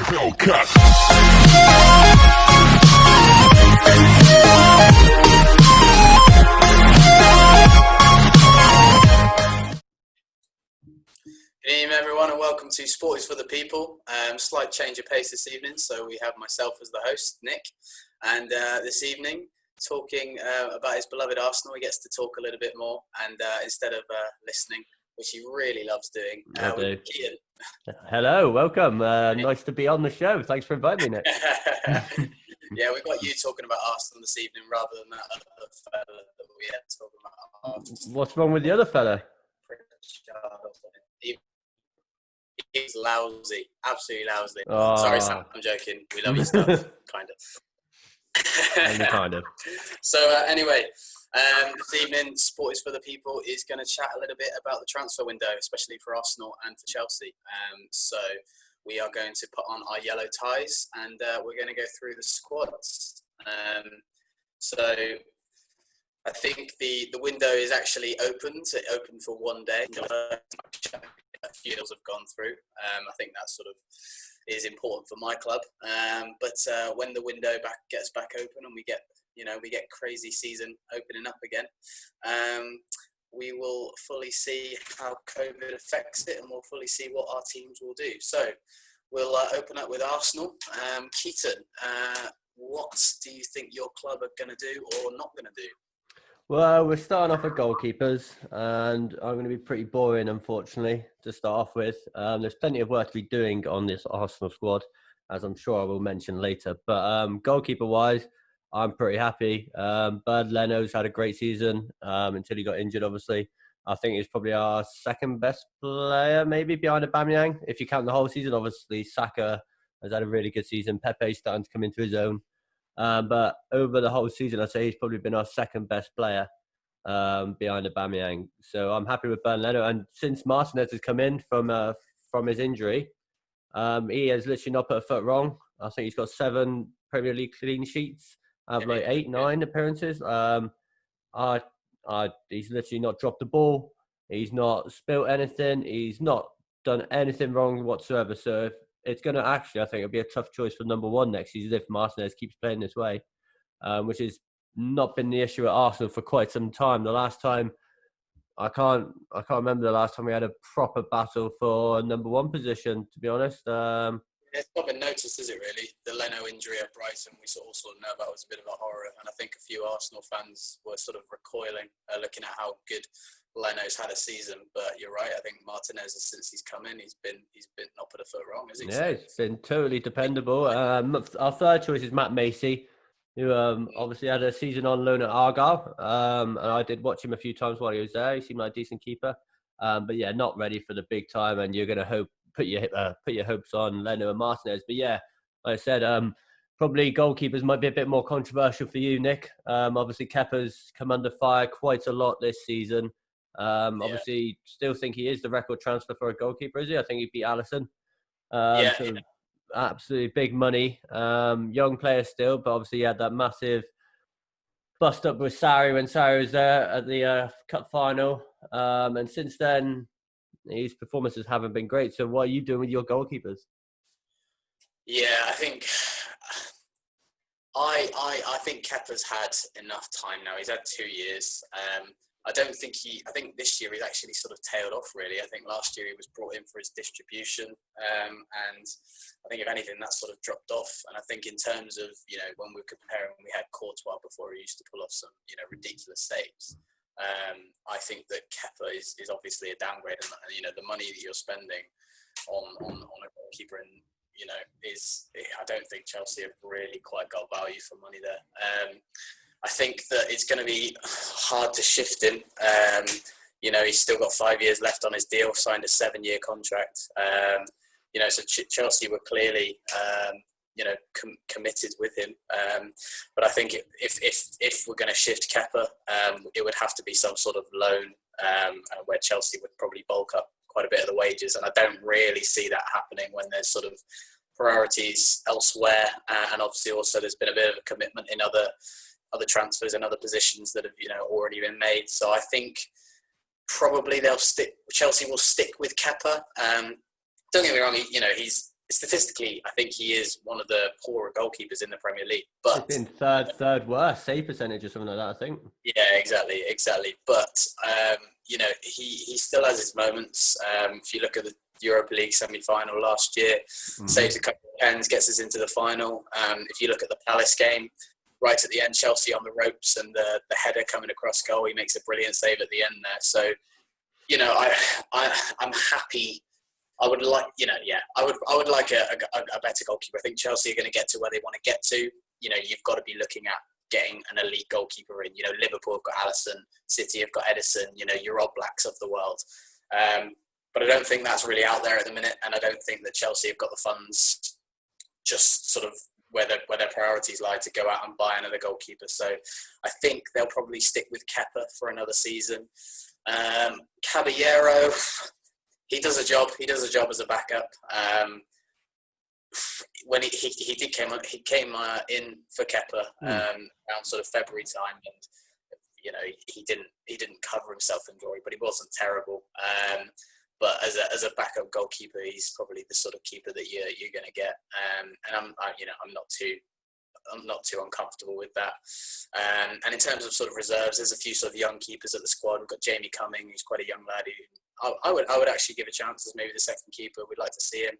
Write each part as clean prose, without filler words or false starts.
Hellcat. Good evening, everyone, and welcome to Sport is for the People. Slight change of pace this evening, so we have myself as the host, Nick, and this evening, talking about his beloved Arsenal, he gets to talk a little bit more, and instead of listening, which he really loves doing, with Keaton. Hello, welcome. Nice to be on the show. Thanks for inviting me, Nick. Yeah, we got you talking about Arsenal this evening rather than that other fella that we had talking about Arsenal. What's wrong with the other fella? He's lousy, absolutely lousy. Oh. Sorry, Sam, I'm joking. We love your stuff, kind of. Only kind of. So anyway, this evening, Sport is for the People is going to chat a little bit about the transfer window, especially for Arsenal and for Chelsea. So we are going to put on our yellow ties and we're going to go through the squads. So I think the window is actually opened. It opened for one day. A few deals have gone through. I think that sort of is important for my club. But when the window gets back open and we get crazy season opening up again, we will fully see how COVID affects it, and we'll fully see what our teams will do. So we'll open up with Arsenal. Keaton, what do you think your club are going to do or not going to do? Well, we're starting off with goalkeepers, and I'm going to be pretty boring, unfortunately, to start off with. There's plenty of work to be doing on this Arsenal squad, as I'm sure I will mention later. But goalkeeper-wise, I'm pretty happy. Bud Leno's had a great season until he got injured, obviously. I think he's probably our second best player, maybe behind Aubameyang. If you count the whole season, obviously, Saka has had a really good season. Pepe's starting to come into his own. But over the whole season, I'd say he's probably been our second best player behind Aubameyang. So I'm happy with Bud Leno. And since Martinez has come in from his injury, he has literally not put a foot wrong. I think he's got 7 Premier League clean sheets out of like 8, 9 appearances. He's literally not dropped the ball. He's not spilt anything. He's not done anything wrong whatsoever. So it's going to actually, I think it'll be a tough choice for number 1 next season if Martinez keeps playing this way, which has not been the issue at Arsenal for quite some time. The last time, I can't remember the last time we had a proper battle for number 1 position, to be honest. It's not been noticed, is it really? The Leno injury at Brighton, we sort of know about was a bit of a horror, and I think a few Arsenal fans were sort of recoiling, looking at how good Leno's had a season. But you're right. I think Martinez, since he's come in, he's been not put a foot wrong, has he? Yeah, it's been totally dependable. Our third choice is Matt Macey, who obviously had a season on loan at Argyle, and I did watch him a few times while he was there. He seemed like a decent keeper, but yeah, not ready for the big time. And you're going to put your hopes on Leno and Martinez. But yeah, like I said, probably goalkeepers might be a bit more controversial for you, Nick. Obviously, Kepa's come under fire quite a lot this season. Obviously, still think he is the record transfer for a goalkeeper, is he? I think he beat Alisson. So absolutely big money. Young player still, but obviously he had that massive bust up with Sarri when Sarri was there at the cup final. And since then, his performances haven't been great. So what are you doing with your goalkeepers? Yeah, I think I think Kepa's had enough time now. He's had 2 years. I think this year he's actually sort of tailed off, really. I think last year he was brought in for his distribution. And I think, if anything, that sort of dropped off. And I think in terms of, when we're comparing, we had Courtois before, he used to pull off some, ridiculous saves. I think that Kepa is obviously a downgrade, and the money that you're spending on a goalkeeper, and I don't think Chelsea have really quite got value for money there. I think that it's going to be hard to shift him. He's still got 5 years left on his deal, signed a 7-year contract. So Chelsea were clearly committed with him. But I think if we're going to shift Kepa, it would have to be some sort of loan where Chelsea would probably bulk up quite a bit of the wages. And I don't really see that happening when there's sort of priorities elsewhere. And obviously also there's been a bit of a commitment in other transfers and other positions that have, already been made. So I think probably Chelsea will stick with Kepa. Don't get me wrong, he's statistically, I think he is one of the poorer goalkeepers in the Premier League. He's But been third worst save percentage or something like that, I think. yeah, exactly. But he still has his moments. If you look at the Europa League semi-final last year, saves a couple of pens, gets us into the final. If you look at the Palace game, right at the end, Chelsea on the ropes and the header coming across goal, he makes a brilliant save at the end there. So, I'm happy. I would like, I would like a better goalkeeper. I think Chelsea are going to get to where they want to get to. You've got to be looking at getting an elite goalkeeper in. Liverpool have got Alisson, City have got Edison. Your All Blacks of the world. But I don't think that's really out there at the minute, and I don't think that Chelsea have got the funds, just sort of where their priorities lie, to go out and buy another goalkeeper. So I think they'll probably stick with Kepa for another season. Caballero, he does a job. He does a job as a backup. When he came in for Kepa around sort of February time, and he didn't cover himself in glory, but he wasn't terrible. But as a backup goalkeeper, he's probably the sort of keeper that you're going to get. And I'm not too uncomfortable with that. And in terms of sort of reserves, there's a few sort of young keepers at the squad. We've got Jamie Cumming, who's quite a young lad who I would actually give a chance as maybe the second keeper. We'd like to see him.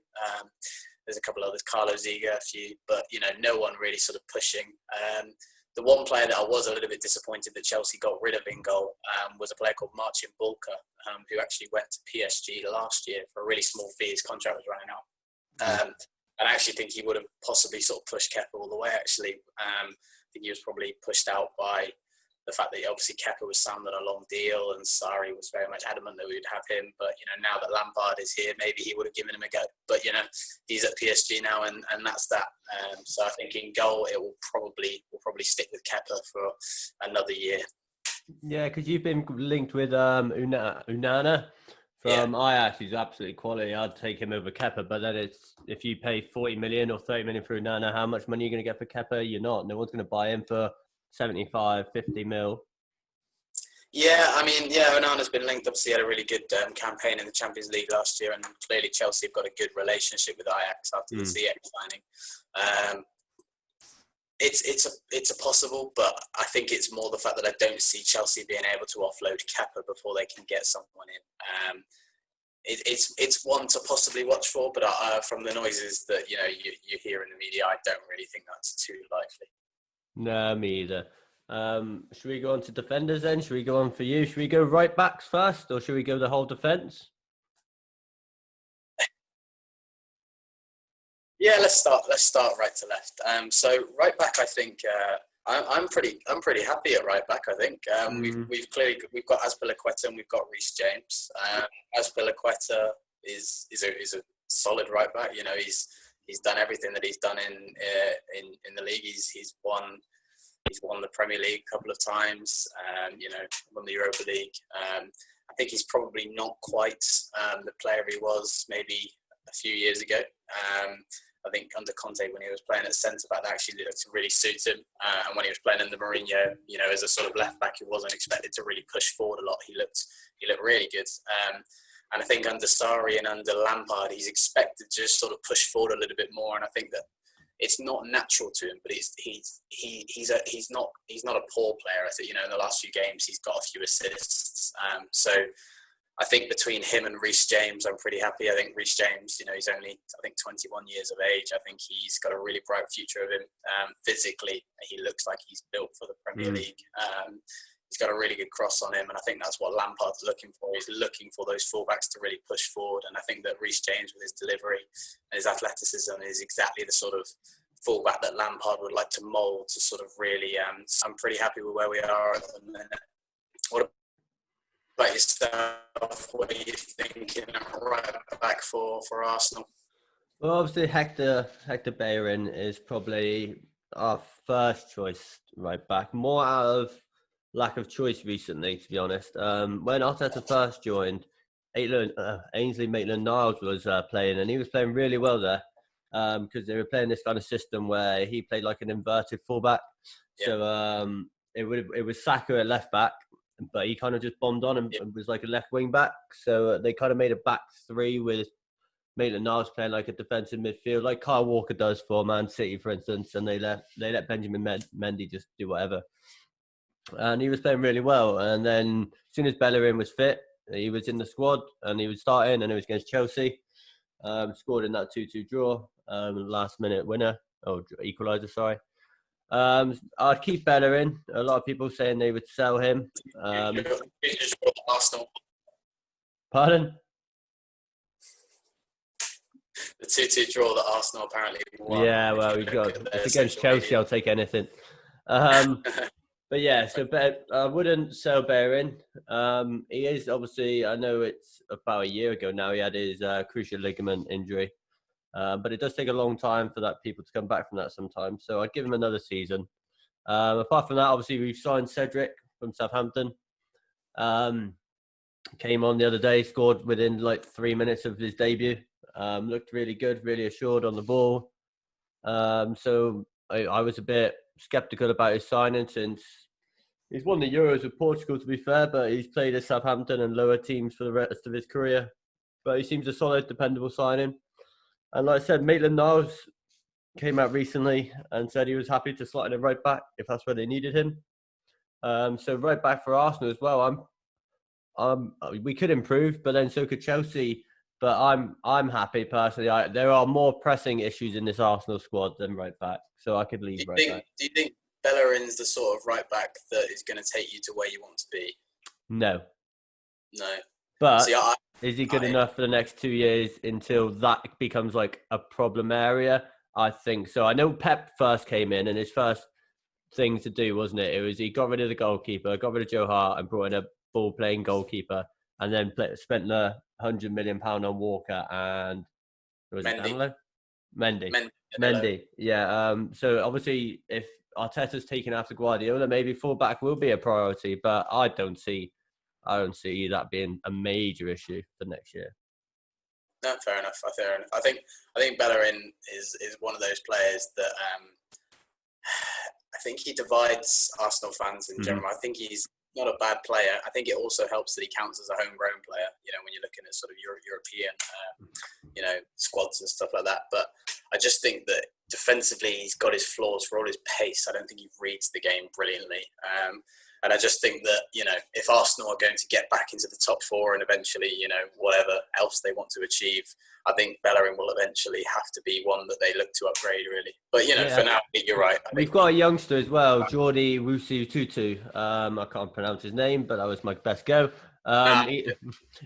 There's a couple others, Carlo Ziga, a few, but no one really sort of pushing. The one player that I was a little bit disappointed that Chelsea got rid of in goal was a player called Marcin Bulka, who actually went to PSG last year for a really small fee. His contract was running out. And I actually think he would have possibly sort of pushed Kepa all the way, actually. I think he was probably pushed out by the fact that obviously Kepa was signed on a long deal and Sarri was very much adamant that we would have him. But, now that Lampard is here, maybe he would have given him a go. But, he's at PSG now and that's that. So I think in goal, we'll probably stick with Kepa for another year. Yeah, because you've been linked with Unana from Ajax. He's absolutely quality. I'd take him over Kepa, but then it's if you pay 40 million or 30 million for Unana, how much money are you going to get for Kepa? You're not. No one's going to buy him for 75, 50 mil. Yeah, Onana's been linked. Obviously, had a really good campaign in the Champions League last year, and clearly Chelsea have got a good relationship with Ajax after the CX signing. It's a possible, but I think it's more the fact that I don't see Chelsea being able to offload Kepa before they can get someone in. It's one to possibly watch for, but from the noises that you hear in the media, I don't really think that's too likely. No, me either. Should we go on to defenders then? Should we go on for you? Should we go right backs first, or should we go the whole defence? Yeah, let's start right to left. So right back, I think I'm pretty happy at right back. I think we've got Azpilicueta and we've got Reece James. Azpilicueta is a solid right back. He's done everything that he's done in the league. He's won the Premier League a couple of times. Won the Europa League. I think he's probably not quite the player he was maybe a few years ago. I think under Conte, when he was playing at centre-back, that actually looked to really suit him. And when he was playing under Mourinho, as a sort of left-back, he wasn't expected to really push forward a lot. He looked really good. And I think under Sarri and under Lampard, he's expected to just sort of push forward a little bit more. And I think that it's not natural to him, but he's not a poor player. I think, in the last few games, he's got a few assists. So I think between him and Reece James, I'm pretty happy. I think Reece James, he's only, 21 years of age. I think he's got a really bright future of him. Physically, he looks like he's built for the Premier League. He's got a really good cross on him, and I think that's what Lampard's looking for. He's looking for those fullbacks to really push forward, and I think that Reece James, with his delivery and his athleticism, is exactly the sort of fullback that Lampard would like to mould to sort of really. I'm pretty happy with where we are at the minute. What about yourself? What are you thinking right back for Arsenal? Well, obviously Hector Bellerin is probably our first choice right back. More out of lack of choice recently, to be honest. When Arteta first joined, Ainsley Maitland-Niles was playing, and he was playing really well there because they were playing this kind of system where he played like an inverted fullback. Yeah. So it was Saka at left back, but he kind of just bombed on and was like a left wing back. So they kind of made a back three with Maitland-Niles playing like a defensive midfield, like Kyle Walker does for Man City, for instance, and they let Benjamin Mendy just do whatever. And he was playing really well. And then as soon as Bellerin was fit, he was in the squad and he was starting, and it was against Chelsea. Scored in that 2-2 draw, last minute winner, equaliser, sorry. I'd keep Bellerin. A lot of people saying they would sell him. Arsenal. Pardon? The 2-2 draw that Arsenal apparently won. Yeah, well, it's against Chelsea. Media. I'll take anything. But yeah, so I wouldn't sell Bellerin. He is obviously, I know it's about a year ago now, he had his cruciate ligament injury. But it does take a long time for that people to come back from that sometimes. So I'd give him another season. Apart from that, obviously, we've signed Cedric from Southampton. Came on the other day, scored within like 3 minutes of his debut. Looked really good, really assured on the ball. So I was a bit sceptical about his signing, since he's won the Euros with Portugal, to be fair, but he's played at Southampton and lower teams for the rest of his career. But he seems a solid, dependable signing. And like I said, Maitland-Niles came out recently and said he was happy to slot in a right back if that's where they needed him. So right back for Arsenal as well. We could improve, but then so could Chelsea. But I'm happy personally. There are more pressing issues in this Arsenal squad than right back, so I could leave back. Do you think Bellerin's the sort of right back that is going to take you to where you want to be? No. But see, is he good enough for the next 2 years until that becomes like a problem area? I think so. I know Pep first came in, and his first thing to do, wasn't it? It was he got rid of the goalkeeper, got rid of Joe Hart, and brought in a ball-playing goalkeeper, and then spent the £100 million on Walker and Mendy. Yeah. So obviously, if Arteta's taken after Guardiola, maybe fullback will be a priority, but I don't see that being a major issue for next year. No, fair enough. I think Bellerin is one of those players that I think he divides Arsenal fans in general. I think he's not a bad player. I think it also helps that he counts as a homegrown player, when you're looking at sort of European, squads and stuff like that. But I just think that defensively, he's got his flaws. For all his pace, I don't think he reads the game brilliantly. And I just think that, if Arsenal are going to get back into the top four and eventually, whatever else they want to achieve, I think Bellerin will eventually have to be one that they look to upgrade, really. But, for now, you're right. We've got a youngster as well, Jordi Wusu-Tutu. I can't pronounce his name, but that was my best go.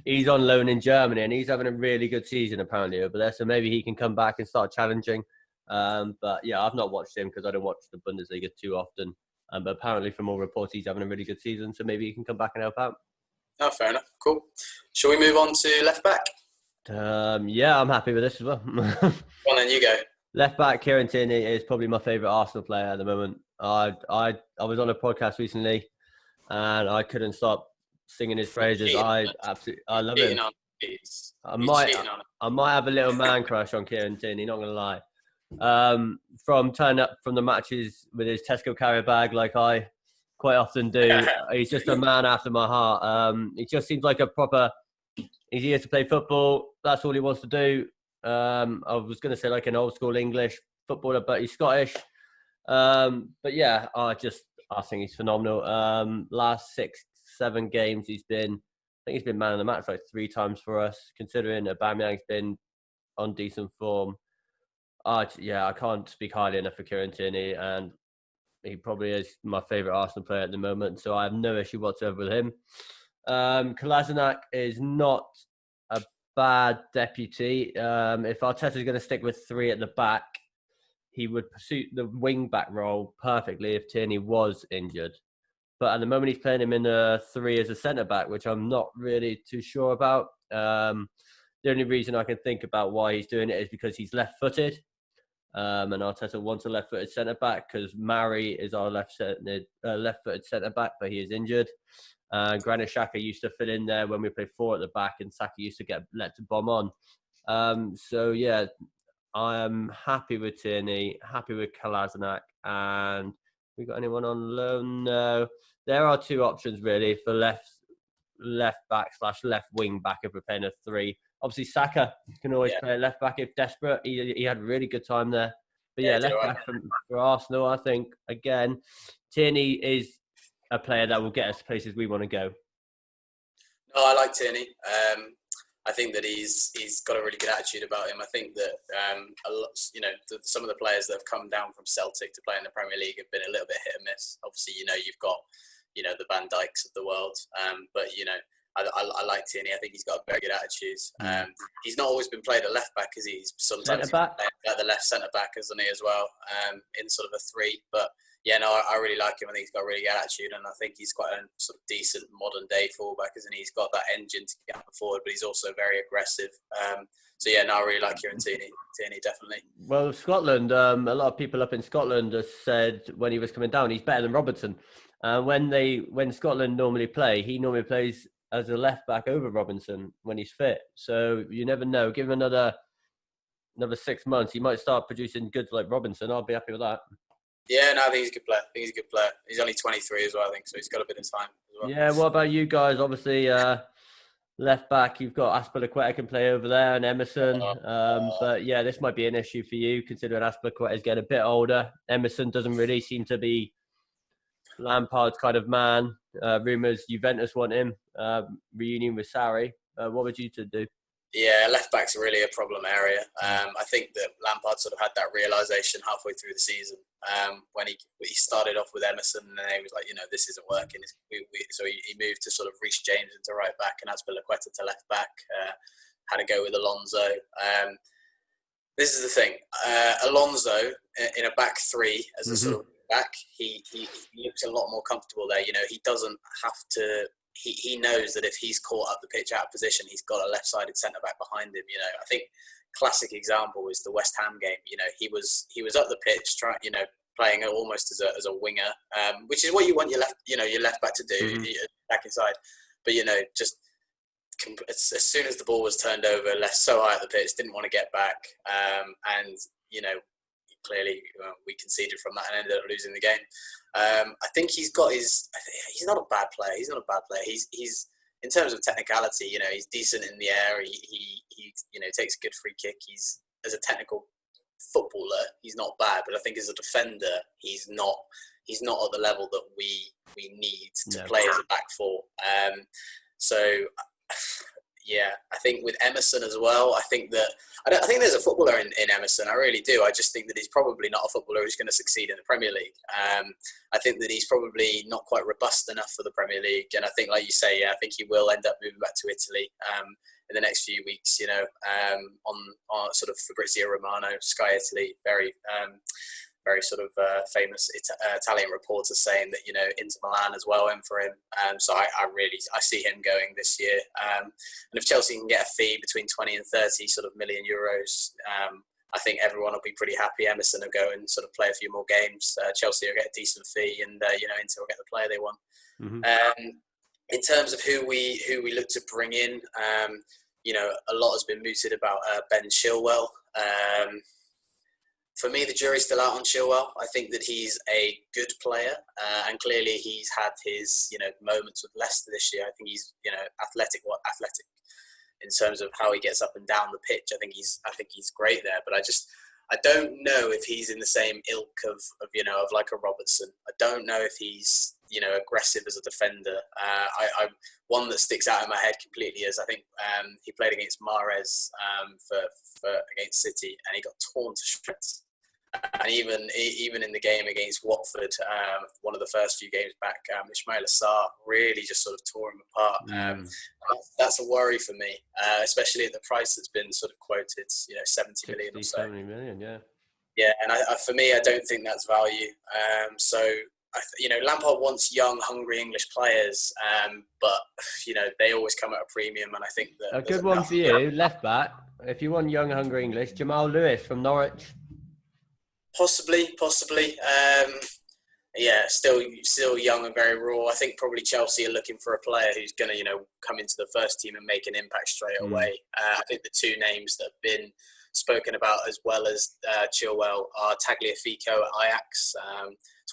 He's on loan in Germany, and he's having a really good season, apparently, over there. So maybe he can come back and start challenging. But, yeah, I've not watched him because I don't watch the Bundesliga too often. But apparently, from all reports, he's having a really good season. So maybe he can come back and help out. Oh, fair enough. Cool. Shall we move on to left back? Yeah, I'm happy with this as well. Go on, then you go. Left back, Kieran Tierney is probably my favourite Arsenal player at the moment. I was on a podcast recently, and I couldn't stop singing his praises. I love him. I might have a little man crush on Kieran Tierney, not gonna lie. From turning up from the matches with his Tesco carrier bag, like I quite often do. He's just a man after my heart. He just seems like a proper. He's here to play football. That's all he wants to do. I was going to say like an old school English footballer, but he's Scottish. But yeah, I think he's phenomenal. Last 6-7 games, I think he's been man of the match like 3 times for us, considering Aubameyang's been on decent form. I can't speak highly enough for Kieran Tierney, and he probably is my favourite Arsenal player at the moment, so I have no issue whatsoever with him. Kolasinac is not a bad deputy. If Arteta is going to stick with 3 at the back, he would pursue the wing-back role perfectly if Tierney was injured. But at the moment, he's playing him in a 3 as a centre-back, which I'm not really too sure about. The only reason I can think about why he's doing it is because he's left-footed. And Arteta wants a left-footed centre-back because Mari is our left-footed centre-back, but he is injured. Granit Xhaka used to fit in there when we played 4 at the back, and Saka used to get let to bomb on. So, yeah, I am happy with Tierney, happy with Kolasinac. And we got anyone on loan? No. There are 2 options, really, for left back / left wing back if we're playing a 3. Obviously, Saka can always Yeah. play left back if desperate. He had a really good time there. But Yeah, yeah, he did left all right. back for Arsenal, I think, again, Tierney is a player that will get us places we want to go. No, I like Tierney. I think that he's got a really good attitude about him. I think that a lot, some of the players that have come down from Celtic to play in the Premier League have been a little bit hit and miss. Obviously, you've got the Van Dijks of the world, but I like Tierney. I think he's got a very good attitude. He's not always been played at left back, because he's sometimes Centre-back? at the left centre back, hasn't he, as well, in sort of a three. But yeah, no, I really like him. I think he's got a really good attitude, and I think he's quite a sort of decent modern day fullback, isn't he? He's got that engine to get forward, but he's also very aggressive. So yeah, no, I really like Kieran Tierney. Tierney, definitely. Well, Scotland, a lot of people up in Scotland have said when he was coming down, he's better than Robertson. When Scotland normally play, he normally plays as a left back over Robinson when he's fit. So you never know. Give him another 6 months, he might start producing goods like Robinson. I'll be happy with that. Yeah, no, I think he's a good player. He's only 23 as well, I think, so he's got a bit of time as well. Yeah, what about you guys? Obviously, left back, you've got Azpilicueta can play over there and Emerson. But yeah, this might be an issue for you, considering Azpilicueta is getting a bit older. Emerson doesn't really seem to be Lampard's kind of man. Rumours Juventus want him. Reunion with Sarri. What would you two do? Yeah, left back's really a problem area. I think that Lampard sort of had that realisation halfway through the season when he started off with Emerson, and then he was like, this isn't working. So he moved to sort of Reece James into right back and Azpilicueta to left back. Had to go with Alonso. This is the thing. Alonso in a back three as a sort of back, he looks a lot more comfortable there. He doesn't have to. He knows that if he's caught up the pitch out of position, he's got a left-sided centre-back behind him. I think classic example is the West Ham game. He was up the pitch, playing almost as a winger, which is what you want your left back to do, back inside. But just as soon as the ball was turned over, left so high at the pitch, didn't want to get back, and clearly we conceded from that and ended up losing the game. I think he's not a bad player. He's not a bad player. He's in terms of technicality, he's decent in the air. He takes a good free kick. He's, as a technical footballer, he's not bad, but I think as a defender, he's not at the level that we need to play as a back four. Yeah, I think with Emerson as well, I think there's a footballer in Emerson. I really do. I just think that he's probably not a footballer who's going to succeed in the Premier League. I think that he's probably not quite robust enough for the Premier League. And I think, like you say, I think he will end up moving back to Italy in the next few weeks, on sort of Fabrizio Romano, Sky Italy, very sort of famous Italian reporter saying that Inter Milan as well went for him. So I see him going this year. And if Chelsea can get a fee between 20 and 30 sort of million euros, I think everyone will be pretty happy. Emerson will go and sort of play a few more games. Chelsea will get a decent fee, and Inter will get the player they want. In terms of who we look to bring in, a lot has been mooted about Ben Chilwell. For me, the jury's still out on Chilwell. I think that he's a good player, and clearly he's had his moments with Leicester this year. I think he's athletic in terms of how he gets up and down the pitch. I think he's great there, but I don't know if he's in the same ilk of like a Robertson. I don't know if he's aggressive as a defender. One that sticks out in my head completely is I think he played against Mahrez for against City, and he got torn to shreds. And even in the game against Watford, one of the first few games back, Ismail Assar really just sort of tore him apart. That's a worry for me, especially at the price that's been sort of quoted, 70 million or so. 70 million, yeah. Yeah, and for me, I don't think that's value. Lampard wants young, hungry English players, but they always come at a premium, and I think that a good one for you, left back. If you want young, hungry English, Jamal Lewis from Norwich. Possibly. Still young and very raw. I think probably Chelsea are looking for a player who's going to, come into the first team and make an impact straight away. I think the two names that have been spoken about as well as Chilwell are Tagliafico at Ajax,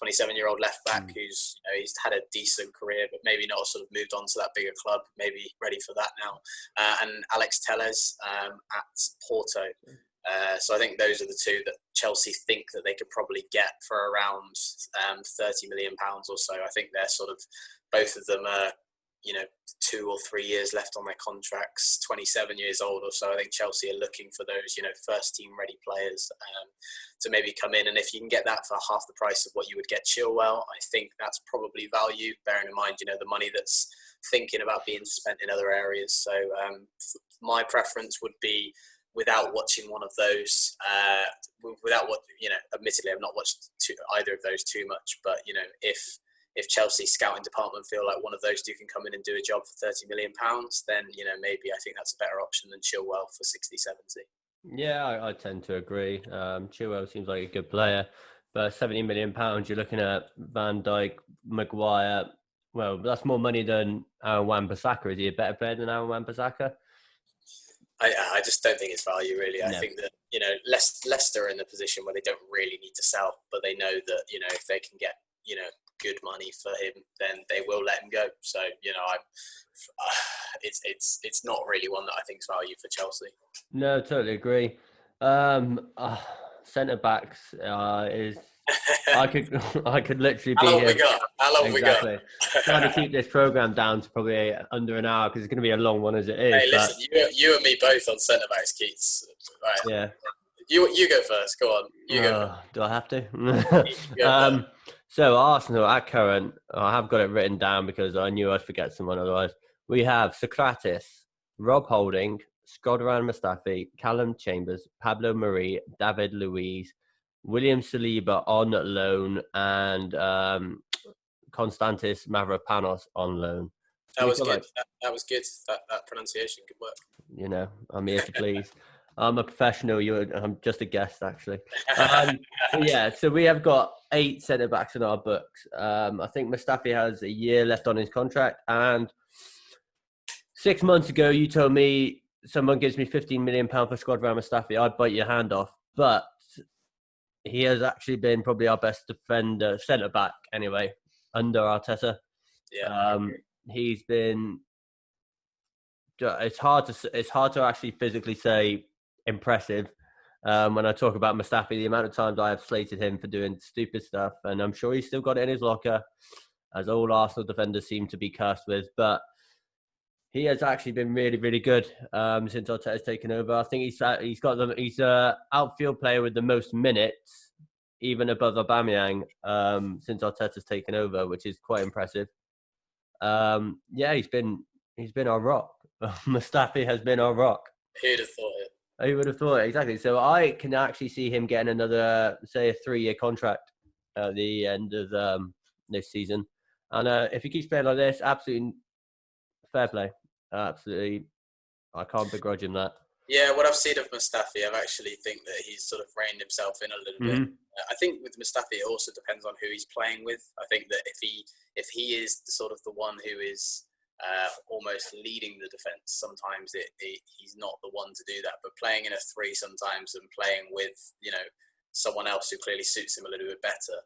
27-year-old left back who's he's had a decent career, but maybe not sort of moved on to that bigger club, maybe ready for that now. And Alex Telles at Porto. So I think those are the two that Chelsea think that they could probably get for around £30 million or so. I think they're sort of, both of them are, 2 or 3 years left on their contracts, 27 years old or so. I think Chelsea are looking for those, first team ready players to maybe come in. And if you can get that for half the price of what you would get Chilwell, I think that's probably value, bearing in mind, the money that's thinking about being spent in other areas. So my preference would be, without watching one of those, admittedly I've not watched either of those too much, but if Chelsea's scouting department feel like one of those two can come in and do a job for £30 million, then maybe I think that's a better option than Chilwell for 60, 70. Yeah, I tend to agree. Chilwell seems like a good player, but £70 million, you're looking at Van Dijk, Maguire. Well, that's more money than Aaron Wan-Bissaka. Is he a better player than Aaron Wan-Bissaka? I just don't think it's value, really. No. I think that, Leicester are in the position where they don't really need to sell, but they know that, if they can get, good money for him, then they will let him go. So, it's not really one that I think is value for Chelsea. No, totally agree. Centre backs is I could literally be How long here. we got? Trying to keep this program down to probably under an hour because it's going to be a long one as it is. Hey, listen, you and me both on centre backs, Keats. Right. Yeah. You go first. Go on. You go. Do I have to? So Arsenal at current, I have got it written down because I knew I'd forget someone otherwise. We have Socrates, Rob Holding, Shkodran Mustafi, Callum Chambers, Pablo Marie, David Luiz, William Saliba on loan, and Konstantis Mavropanos on loan. That was good. That was good. That pronunciation, good work. I'm here to please. I'm a professional. I'm just a guest, actually. So we have got 8 centre backs in our books. I think Mustafi has a year left on his contract. And 6 months ago, you told me someone gives me £15 million for Shkodran Mustafi, I'd bite your hand off. But he has actually been probably our best defender, centre back anyway, under Arteta. Yeah. He's been. It's hard to actually physically say impressive. When I talk about Mustafi, the amount of times I have slated him for doing stupid stuff, and I'm sure he's still got it in his locker, as all Arsenal defenders seem to be cursed with. But he has actually been really, really good since Arteta's taken over. I think he's an outfield player with the most minutes, even above Aubameyang, since Arteta's taken over, which is quite impressive. He's been our rock. Mustafi has been our rock. Who'd have thought it? Who would have thought it? Exactly. So I can actually see him getting another, say, a 3-year contract at the end of this season. And if he keeps playing like this, absolutely fair play. Absolutely, I can't begrudge him that. Yeah, what I've seen of Mustafi, I actually think that he's sort of reined himself in a little bit. I think with Mustafi, it also depends on who he's playing with. I think that if he is the one who is almost leading the defence, sometimes he's not the one to do that. But playing in a 3 sometimes and playing with someone else who clearly suits him a little bit better,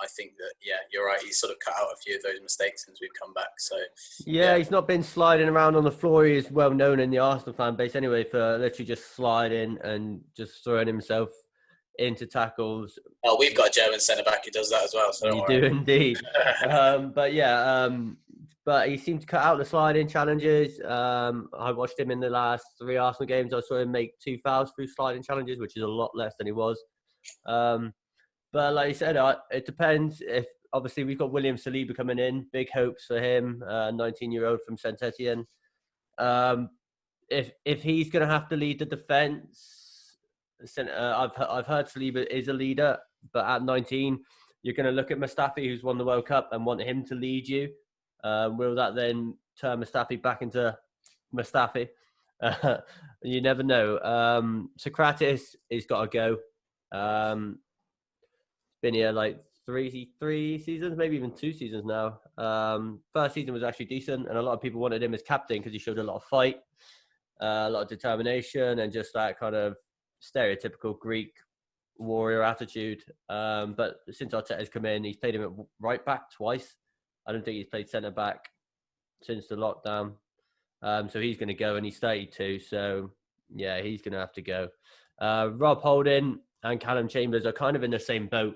I think that you're right. He's sort of cut out a few of those mistakes since we've come back. So he's not been sliding around on the floor. He is well known in the Arsenal fan base anyway for literally just sliding and just throwing himself into tackles. Oh, we've got a German centre back who does that as well. So you do indeed. But he seemed to cut out the sliding challenges. I watched him in the last 3 Arsenal games. I saw him make 2 fouls through sliding challenges, which is a lot less than he was. But like you said, it depends. If obviously we've got William Saliba coming in, big hopes for him, 19-year-old from Saint Etienne. If he's going to have to lead the defence, I've heard Saliba is a leader, but at 19, you're going to look at Mustafi, who's won the World Cup, and want him to lead you. Will that then turn Mustafi back into Mustafi? You never know. Socrates has got to go. Been here like three seasons, maybe even 2 seasons now. First season was actually decent, and a lot of people wanted him as captain because he showed a lot of fight, a lot of determination, and just that kind of stereotypical Greek warrior attitude. But since Arteta's come in, he's played him at right back twice. I don't think he's played centre back since the lockdown. So he's going to go, and he's 32. So yeah, he's going to have to go. Rob Holding and Callum Chambers are kind of in the same boat.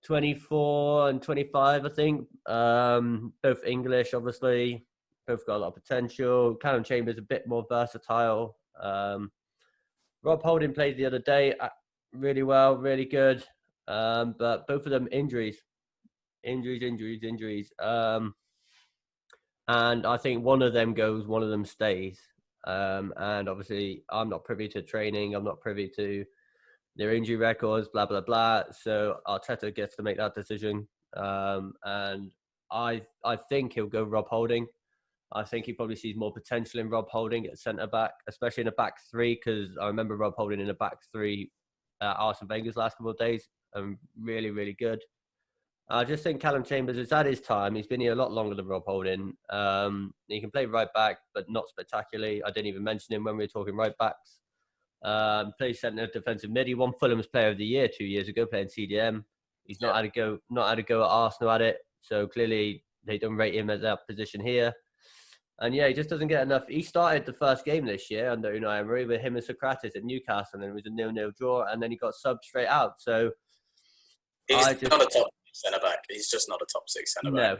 24 and 25, I think. Both English, obviously. Both got a lot of potential. Callum Chambers a bit more versatile. Rob Holding played the other day really well, really good. But both of them injuries. And I think one of them goes, one of them stays. And obviously, I'm not privy to training. I'm not privy to their injury records, blah, blah, blah. So Arteta gets to make that decision. And I think he'll go Rob Holding. I think he probably sees more potential in Rob Holding at centre-back, especially in a back three, because I remember Rob Holding in a back three at Arsene Wenger's last couple of days. Really, really good. I just think Callum Chambers is at his time. He's been here a lot longer than Rob Holding. He can play right back, but not spectacularly. I didn't even mention him when we were talking right backs. Plays centre defensive mid. He won Fulham's Player of the Year 2 years ago, playing CDM. He's not had a go at Arsenal at it. So clearly they don't rate him at that position here. And yeah, he just doesn't get enough. He started the first game this year under Unai Emery with him and Socrates at Newcastle, and it was a 0-0 draw, and then he got subbed straight out. So he's not a top centre back. He's just not a top six centre back.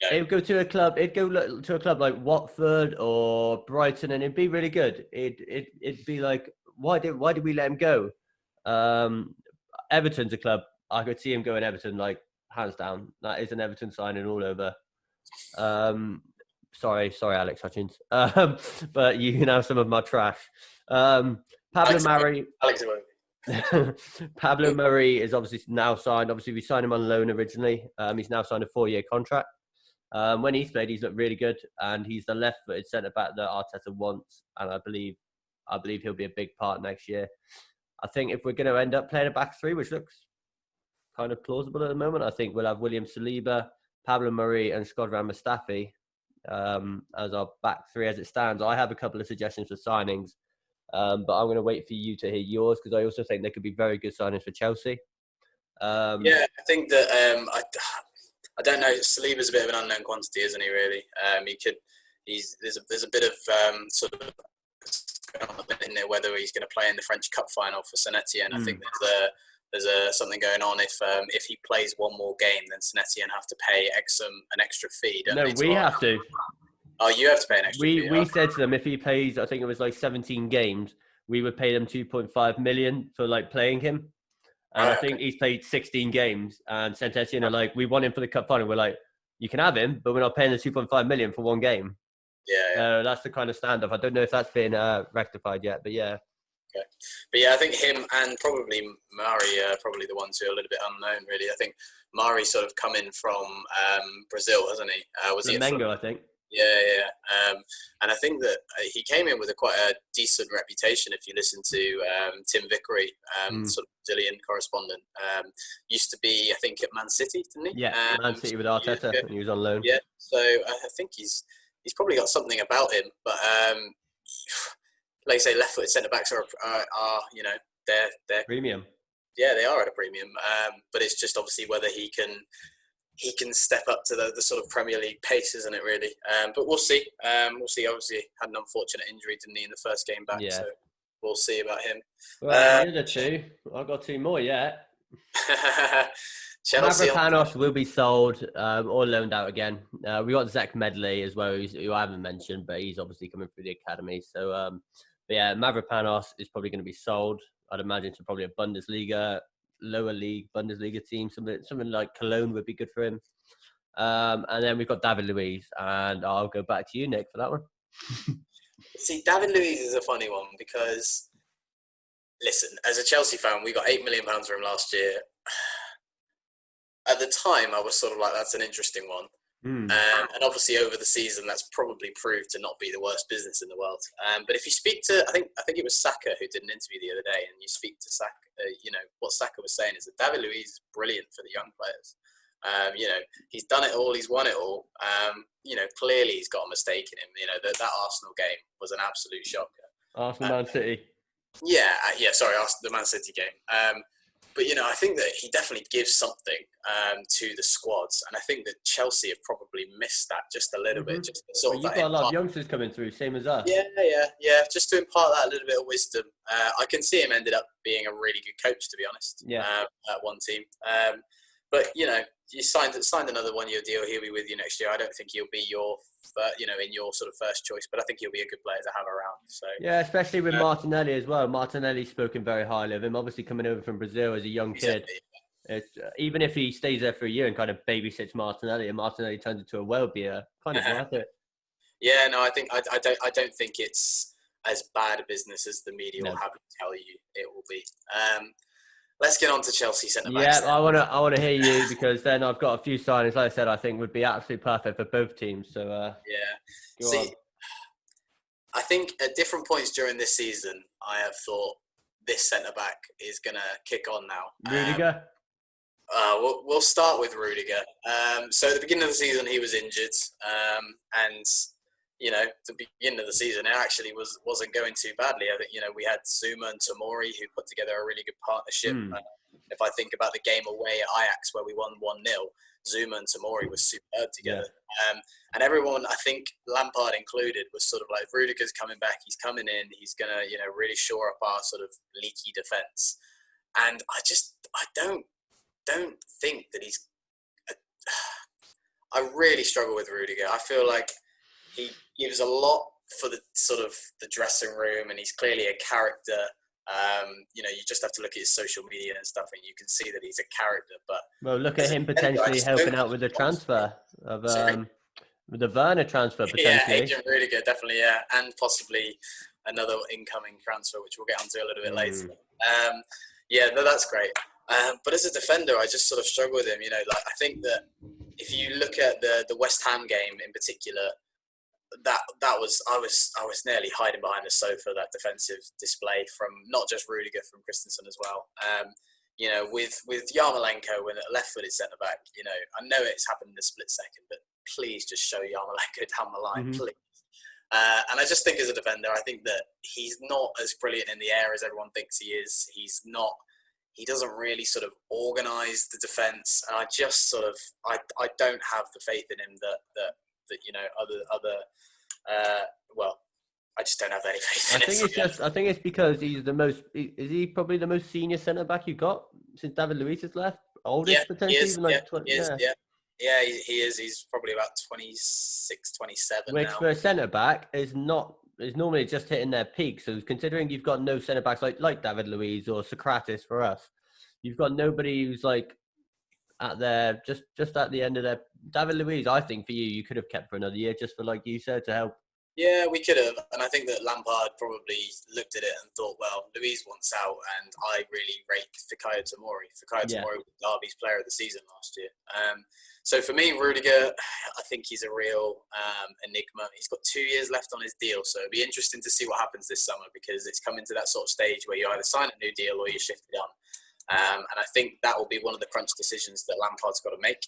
No. He'd go to a club. It'd go to a club like Watford or Brighton, and it'd be really good. It'd be like, why did we let him go? Everton's a club. I could see him going Everton, like hands down. That is an Everton signing all over. Sorry, Alex Hutchins. But you can have some of my trash. Pablo Mari. Pablo Murray is obviously now signed. Obviously, we signed him on loan originally. He's now signed a 4-year contract. When he's played, he's looked really good, and he's the left-footed centre back that Arteta wants. And I believe he'll be a big part next year. I think if we're going to end up playing a back three, which looks kind of plausible at the moment, I think we'll have William Saliba, Pablo Murray, and Shkodran Mustafi as our back three as it stands. I have a couple of suggestions for signings, but I'm going to wait for you to hear yours, because I also think there could be very good signings for Chelsea. I think that I don't know. Saliba's a bit of an unknown quantity, isn't he? Really, there's a bit of sort of in there whether he's going to play in the French Cup final for Saint Etienne. I think there's something going on. If he plays one more game, then Saint Etienne have to pay an extra fee. No, we have to. Oh, you have to pay an extra fee. We said to them, if he plays, I think it was like 17 games, we would pay them 2.5 million for like playing him. And I think he's played 16 games, and Saint Etienne are like, we want him for the cup final. We're like, you can have him, but we're not paying the 2.5 million for one game. Yeah. That's the kind of standoff. I don't know if that's been rectified yet, but yeah. Okay. But yeah, I think him and probably Mari are probably the ones who are a little bit unknown, really. I think Mari's sort of come in from Brazil, hasn't he? Was he Flamengo, I think. Yeah. And I think that he came in with quite a decent reputation. If you listen to Tim Vickery, sort of Brazilian correspondent, used to be, I think, at Man City, didn't he? Yeah, Man City with Arteta, and he was on loan. Yeah, so I think he's probably got something about him. But like I say, left-footed centre-backs are they're premium. Yeah, they are at a premium. But it's just obviously whether he can step up to the sort of Premier League pace, isn't it, really? But we'll see. Obviously, had an unfortunate injury, didn't he, in the first game back? Yeah. So we'll see about him. Well, the other two. I've got two more yet. Mavropanos will be sold or loaned out again. We got Zach Medley as well, who I haven't mentioned, but he's obviously coming through the academy. So, but yeah, Mavropanos is probably going to be sold. I'd imagine to probably a Bundesliga, lower league Bundesliga team. Something like Cologne would be good for him. And then we've got David Luiz, and I'll go back to you, Nick, for that one. See, David Luiz is a funny one because, listen, as a Chelsea fan, we got £8 million for him last year. At the time, I was sort of like, that's an interesting one. And obviously over the season, that's probably proved to not be the worst business in the world. But if you speak to, I think it was Saka who did an interview the other day, and you speak to Saka, what Saka was saying is that David Luiz is brilliant for the young players. He's done it all, he's won it all. Clearly he's got a mistake in him. That Arsenal game was an absolute shocker. Arsenal Man City. Yeah. Sorry, the Man City game. But I think that he definitely gives something to the squads, and I think that Chelsea have probably missed that just a little bit, just sort Well, of you've that got a lot of impart. youngsters coming through, same as us. Yeah. Just to impart that little bit of wisdom. I can see him ended up being a really good coach, to be honest. Yeah. At one team. But you signed another 1-year deal. He'll be with you next year. I don't think he'll be your, in your sort of first choice, but I think he'll be a good player to have around. So Yeah, especially with Martinelli as well. Martinelli's spoken very highly of him. Obviously, coming over from Brazil as a young kid. exactly. It's, even if he stays there for a year and kind of babysits Martinelli, and Martinelli turns into a well-beer, kind of worth it. Yeah, no, I don't think it's as bad a business as the media will have to tell you it will be. Let's get on to Chelsea centre backs. Yeah, I wanna hear you, because then I've got a few signings. Like I said, I think would be absolutely perfect for both teams. So yeah, go on. I think at different points during this season, I have thought this centre back is gonna kick on now. Rudiger. We'll start with Rudiger. So at the beginning of the season, he was injured, and the beginning of the season, it actually wasn't going too badly. I think we had Zuma and Tomori who put together a really good partnership. If I think about the game away at Ajax where we won 1-0, Zuma and Tomori was superb together. Yeah. And everyone, I think Lampard included, was sort of like, Rudiger's coming back. He's coming in. He's gonna really shore up our sort of leaky defense. And I don't think that he's. I really struggle with Rudiger. I feel like he gives a lot for the sort of the dressing room, and he's clearly a character. You just have to look at his social media and stuff, and you can see that he's a character. But look at him potentially helping out with the transfer of with the Werner transfer potentially. Yeah, Agent Rudiger, definitely, yeah, and possibly another incoming transfer, which we'll get onto a little bit later. That's great. But as a defender, I just sort of struggle with him. I think that if you look at the West Ham game in particular, I was nearly hiding behind the sofa, that defensive display from not just Rudiger, from Christensen as well. With Yarmolenko when left-footed centre back, I know it's happened in a split second, but please just show Yarmolenko down the line, please. And I just think as a defender, I think that he's not as brilliant in the air as everyone thinks he is. He's not. He doesn't really sort of organise the defence, and I just sort of I don't have the faith in him that I just don't have any faith in him. I think it's because he's the most. Is he probably the most senior centre back you got since David Luiz has left? Oldest potentially, he is. Even like 20, he is. He's probably about 26, 27 Which now. for a centre back is normally just hitting their peak. So considering you've got no centre backs like David Luiz or Socrates for us, you've got nobody who's like at their just at the end of their. David Luiz, I think for you could have kept for another year, just for, like you said, to help. Yeah, we could have, and I think that Lampard probably looked at it and thought, well, Luiz wants out, and I really rate Fikayo Tomori. Tomori was Derby's player of the season last year. So for me, Rudiger, I think he's a real enigma. He's got 2 years left on his deal, so it'll be interesting to see what happens this summer, because it's coming to that sort of stage where you either sign a new deal or you shift it on. And I think that will be one of the crunch decisions that Lampard's got to make.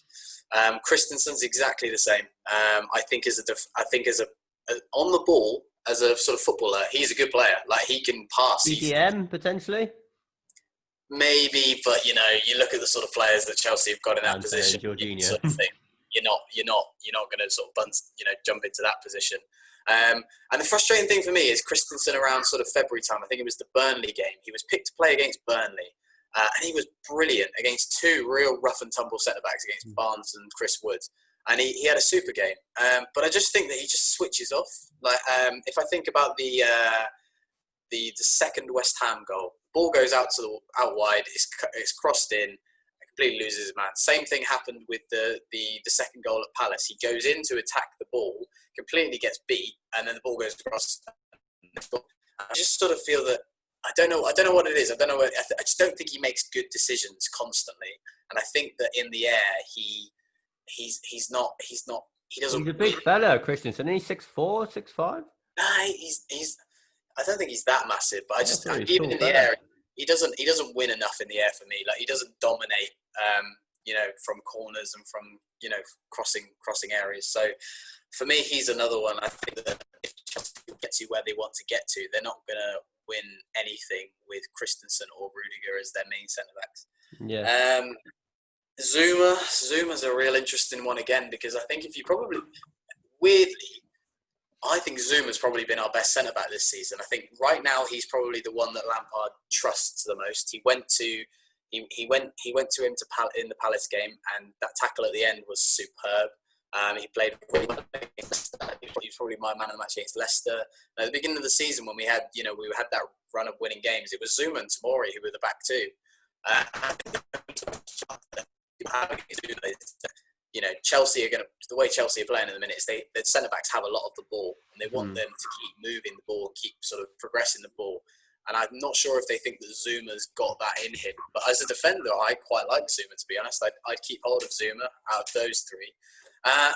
Christensen's exactly the same. I think on the ball, as a sort of footballer, he's a good player. Like, he can pass. BDM potentially. Maybe, but you look at the sort of players that Chelsea have got in that position. Sort of thing. You're not going to sort of jump into that position. And the frustrating thing for me is Christensen around sort of February time. I think it was the Burnley game. He was picked to play against Burnley. And he was brilliant against two real rough and tumble centre-backs, against Barnes and Chris Wood. And he had a super game. But I just think that he just switches off. Like, if I think about the second West Ham goal, ball goes out wide, it's crossed in, completely loses his man. Same thing happened with the second goal at Palace. He goes in to attack the ball, completely gets beat, and then the ball goes across. I just sort of feel that I don't know what it is. I just don't think he makes good decisions constantly. And I think that in the air, he doesn't. He's a big fella, Christensen. Isn't he 6'4", 6'5"? Nah, I don't think he's that massive. But even in the air, he doesn't win enough in the air for me. Like, he doesn't dominate from corners and from crossing areas. So for me, he's another one. I think that if Chelsea get to where they want to get to, they're not going to win anything with Christensen or Rudiger as their main centre backs. Yeah. Zuma's a real interesting one again, because I think weirdly, I think Zuma's probably been our best centre back this season. I think right now he's probably the one that Lampard trusts the most. He went to him in the Palace game, and that tackle at the end was superb. He played really well against Leicester. He was probably my man of the match against Leicester. At the beginning of the season, when we had that run of winning games, it was Zuma and Tomori who were the back two. Chelsea are going to, the way Chelsea are playing in the minute is the centre backs have a lot of the ball, and they want them to keep moving the ball, keep sort of progressing the ball. And I'm not sure if they think that Zuma's got that in him. But as a defender, I quite like Zuma, to be honest. I'd keep hold of Zuma out of those three.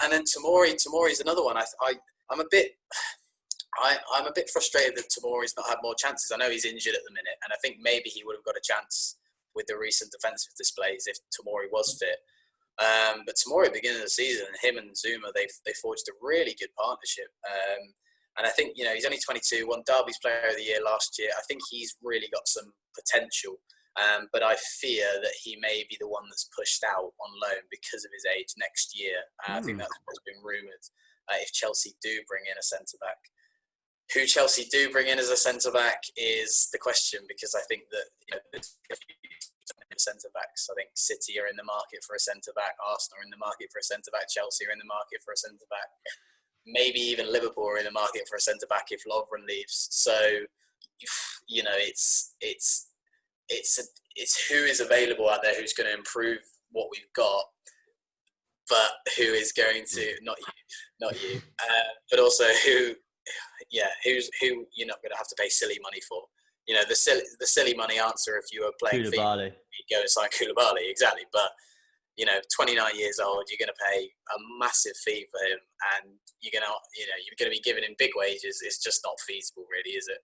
And then Tomori's another one. I'm a bit frustrated that Tomori's not had more chances. I know he's injured at the minute, and I think maybe he would have got a chance with the recent defensive displays if Tomori was fit. But Tomori at the beginning of the season, him and Zuma, they forged a really good partnership. And I think, he's only 22, won Derby's Player of the Year last year. I think he's really got some potential. But I fear that he may be the one that's pushed out on loan because of his age next year. I think that's what's been rumoured. If Chelsea do bring in a centre-back. Who Chelsea do bring in as a centre-back is the question, because I think that there's a few centre-backs. I think City are in the market for a centre-back. Arsenal are in the market for a centre-back. Chelsea are in the market for a centre-back. Maybe even Liverpool are in the market for a centre-back if Lovren leaves. So, it's who is available out there who's going to improve what we've got, but who is going to not you, but also who you're not going to have to pay silly money for. The silly money answer if you were playing FIFA, you go and sign Koulibaly, exactly. But 29 years old, you're going to pay a massive fee for him, and you're going to be giving him big wages. It's just not feasible, really, is it?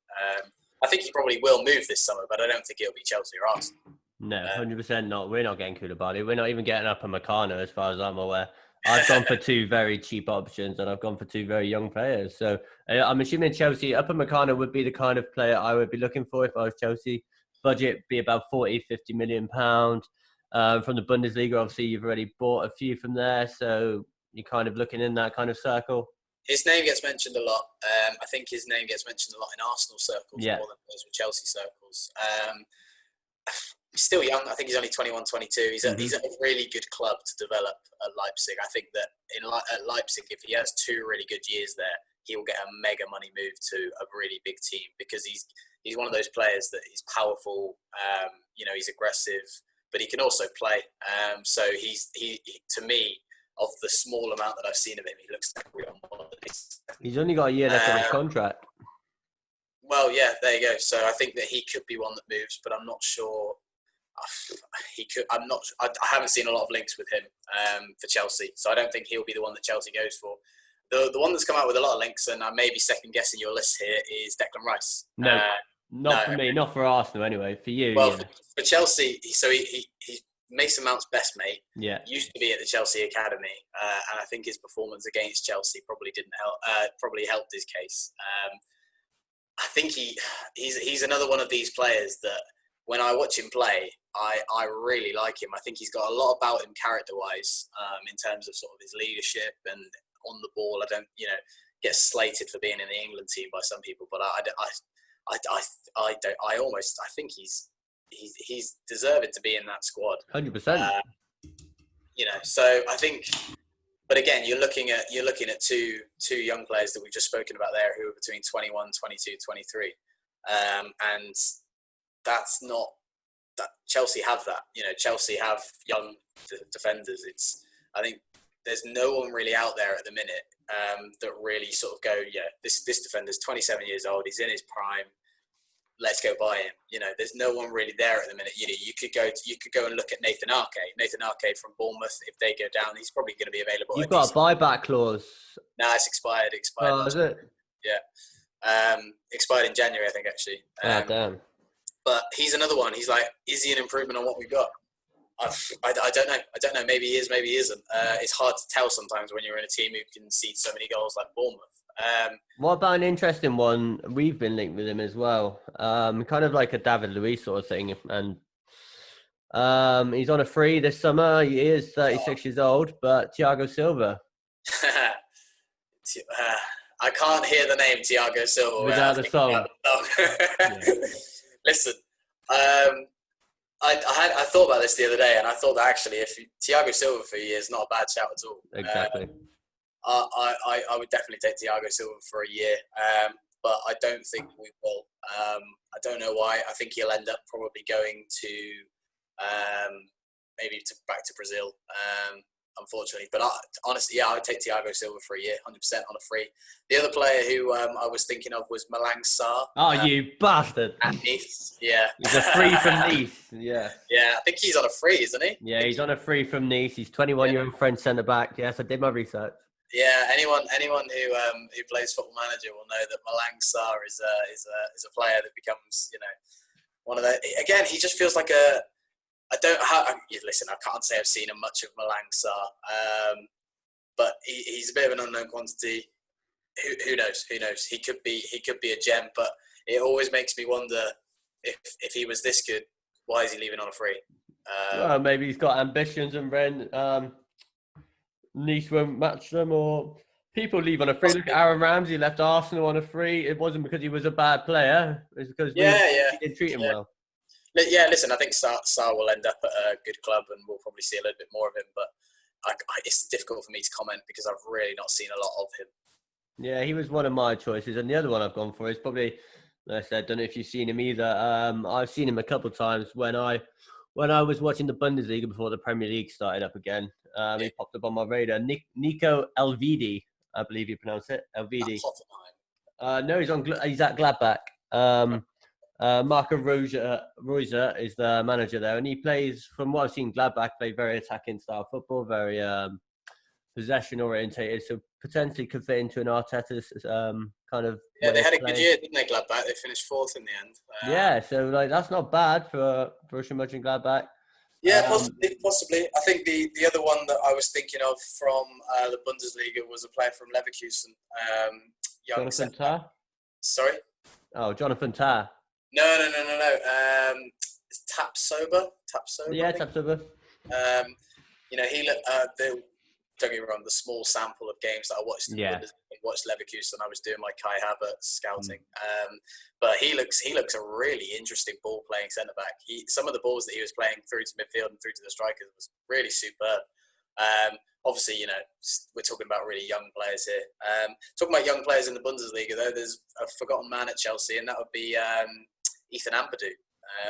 I think he probably will move this summer, but I don't think it'll be Chelsea or Arsenal. No, 100% not. We're not getting Koulibaly. We're not even getting Upamecano, as far as I'm aware. I've gone for two very cheap options, and I've gone for two very young players. So I'm assuming Chelsea, Upamecano would be the kind of player I would be looking for if I was Chelsea. Budget be about 40, 50 million pounds. From the Bundesliga, obviously, you've already bought a few from there. So you're kind of looking in that kind of circle. His name gets mentioned a lot. I think his name gets mentioned a lot in Arsenal circles more than it does with Chelsea circles. He's still young. I think he's only 21, 22. He's at a really good club to develop at Leipzig. I think that at Leipzig, if he has 2 really good years there, he will get a mega money move to a really big team, because he's one of those players that he's powerful. He's aggressive, but he can also play. So he to me, of the small amount that I've seen of him, he looks like a real model. He's only got a year left on his contract. Well, yeah, there you go. So I think that he could be one that moves, but I'm not sure. He could. I'm not. I haven't seen a lot of links with him for Chelsea, so I don't think he'll be the one that Chelsea goes for. The one that's come out with a lot of links, and I may be second guessing your list here, is Declan Rice. No, not for me, not for Arsenal anyway. For you, well, for Chelsea, so he's Mason Mount's best mate. Yeah, used to be at the Chelsea academy, and I think his performance against Chelsea probably didn't help. Probably helped his case. I think he's another one of these players that, when I watch him play, I really like him. I think he's got a lot about him character-wise, in terms of sort of his leadership and on the ball. I don't, get slated for being in the England team by some people, but I think he's deserving to be in that squad. 100%. So I think, but again, you're looking at two young players that we've just spoken about there, who are between 21, 22, 23, and that's not that Chelsea have that. Chelsea have young defenders. I think there's no one really out there at the minute that really sort of go, this defender's 27 years old. He's in his prime. Let's go buy him. There's no one really there at the minute. You could go and look at Nathan Arcade from Bournemouth. If they go down, he's probably going to be available. You've got a buyback clause. No, it's expired. Oh, is it? Yeah. Expired in January, I think, actually. Damn. But he's another one. He's like, is he an improvement on what we've got? I don't know. I don't know. Maybe he is, maybe he isn't. It's hard to tell sometimes when you're in a team who can see so many goals like Bournemouth. What about an interesting one? We've been linked with him as well. Kind of like a David Luiz sort of thing. And he's on a free this summer. He is 36 years old, but Thiago Silva. I can't hear the name Thiago Silva Without the song. Listen, I thought about this the other day, and I thought that actually, if Thiago Silva for a year is not a bad shout at all. Exactly. I would definitely take Thiago Silva for a year, but I don't think we will. I don't know why. I think he'll end up probably going to back to Brazil, unfortunately. But honestly, I would take Thiago Silva for a year, 100% on a free. The other player who I was thinking of was Malang Sarr. Oh, you bastard! At Nice, yeah. He's a free from Nice, yeah. Yeah, I think he's on a free, isn't he? Yeah, he's on a free from Nice. He's 21-year-old French centre back. Yes, I did my research. Yeah, anyone who plays Football Manager will know that Malang Sarr is a player that becomes, one of the. Again, he just feels like a. Listen, I can't say I've seen much of Malang Sarr, but he's a bit of an unknown quantity. Who knows? Who knows? He could be a gem, but it always makes me wonder if he was this good, why is he leaving on a free? Well, maybe he's got ambitions and Nice won't match them, or people leave on a free. Look at Aaron Ramsey left Arsenal on a free. It wasn't because he was a bad player. It's because we didn't treat him well. Yeah, listen, I think Sarr will end up at a good club, and we'll probably see a little bit more of him. But it's difficult for me to comment because I've really not seen a lot of him. Yeah, he was one of my choices, and the other one I've gone for is probably. Like I said, I don't know if you've seen him either. I've seen him a couple of times when I was watching the Bundesliga before the Premier League started up again. He popped up on my radar. Nico Elvedi, I believe you pronounce it. Elvedi. No, he's at Gladbach. Marco Reuser is the manager there, and he plays, from what I've seen, Gladbach play very attacking style football, very possession orientated. So potentially could fit into an Arteta's kind of. Yeah, they had a good year, didn't they? Gladbach. They finished fourth in the end. Yeah, so that's not bad for Borussia Mönchengladbach. Yeah, possibly. I think the other one that I was thinking of from the Bundesliga was a player from Leverkusen. Jonathan Tah? Sorry? Oh, Jonathan Tah. No. It's Tapsoba. Yeah, Tapsoba. He don't get me wrong, the small sample of games that I watched watched Leverkusen, I was doing my Kai Havertz scouting. But he looks a really interesting ball playing centre back. Some of the balls that he was playing through to midfield and through to the strikers was really superb. Obviously, we're talking about really young players here. Talking about young players in the Bundesliga, though, there's a forgotten man at Chelsea, and that would be Ethan Ampadu.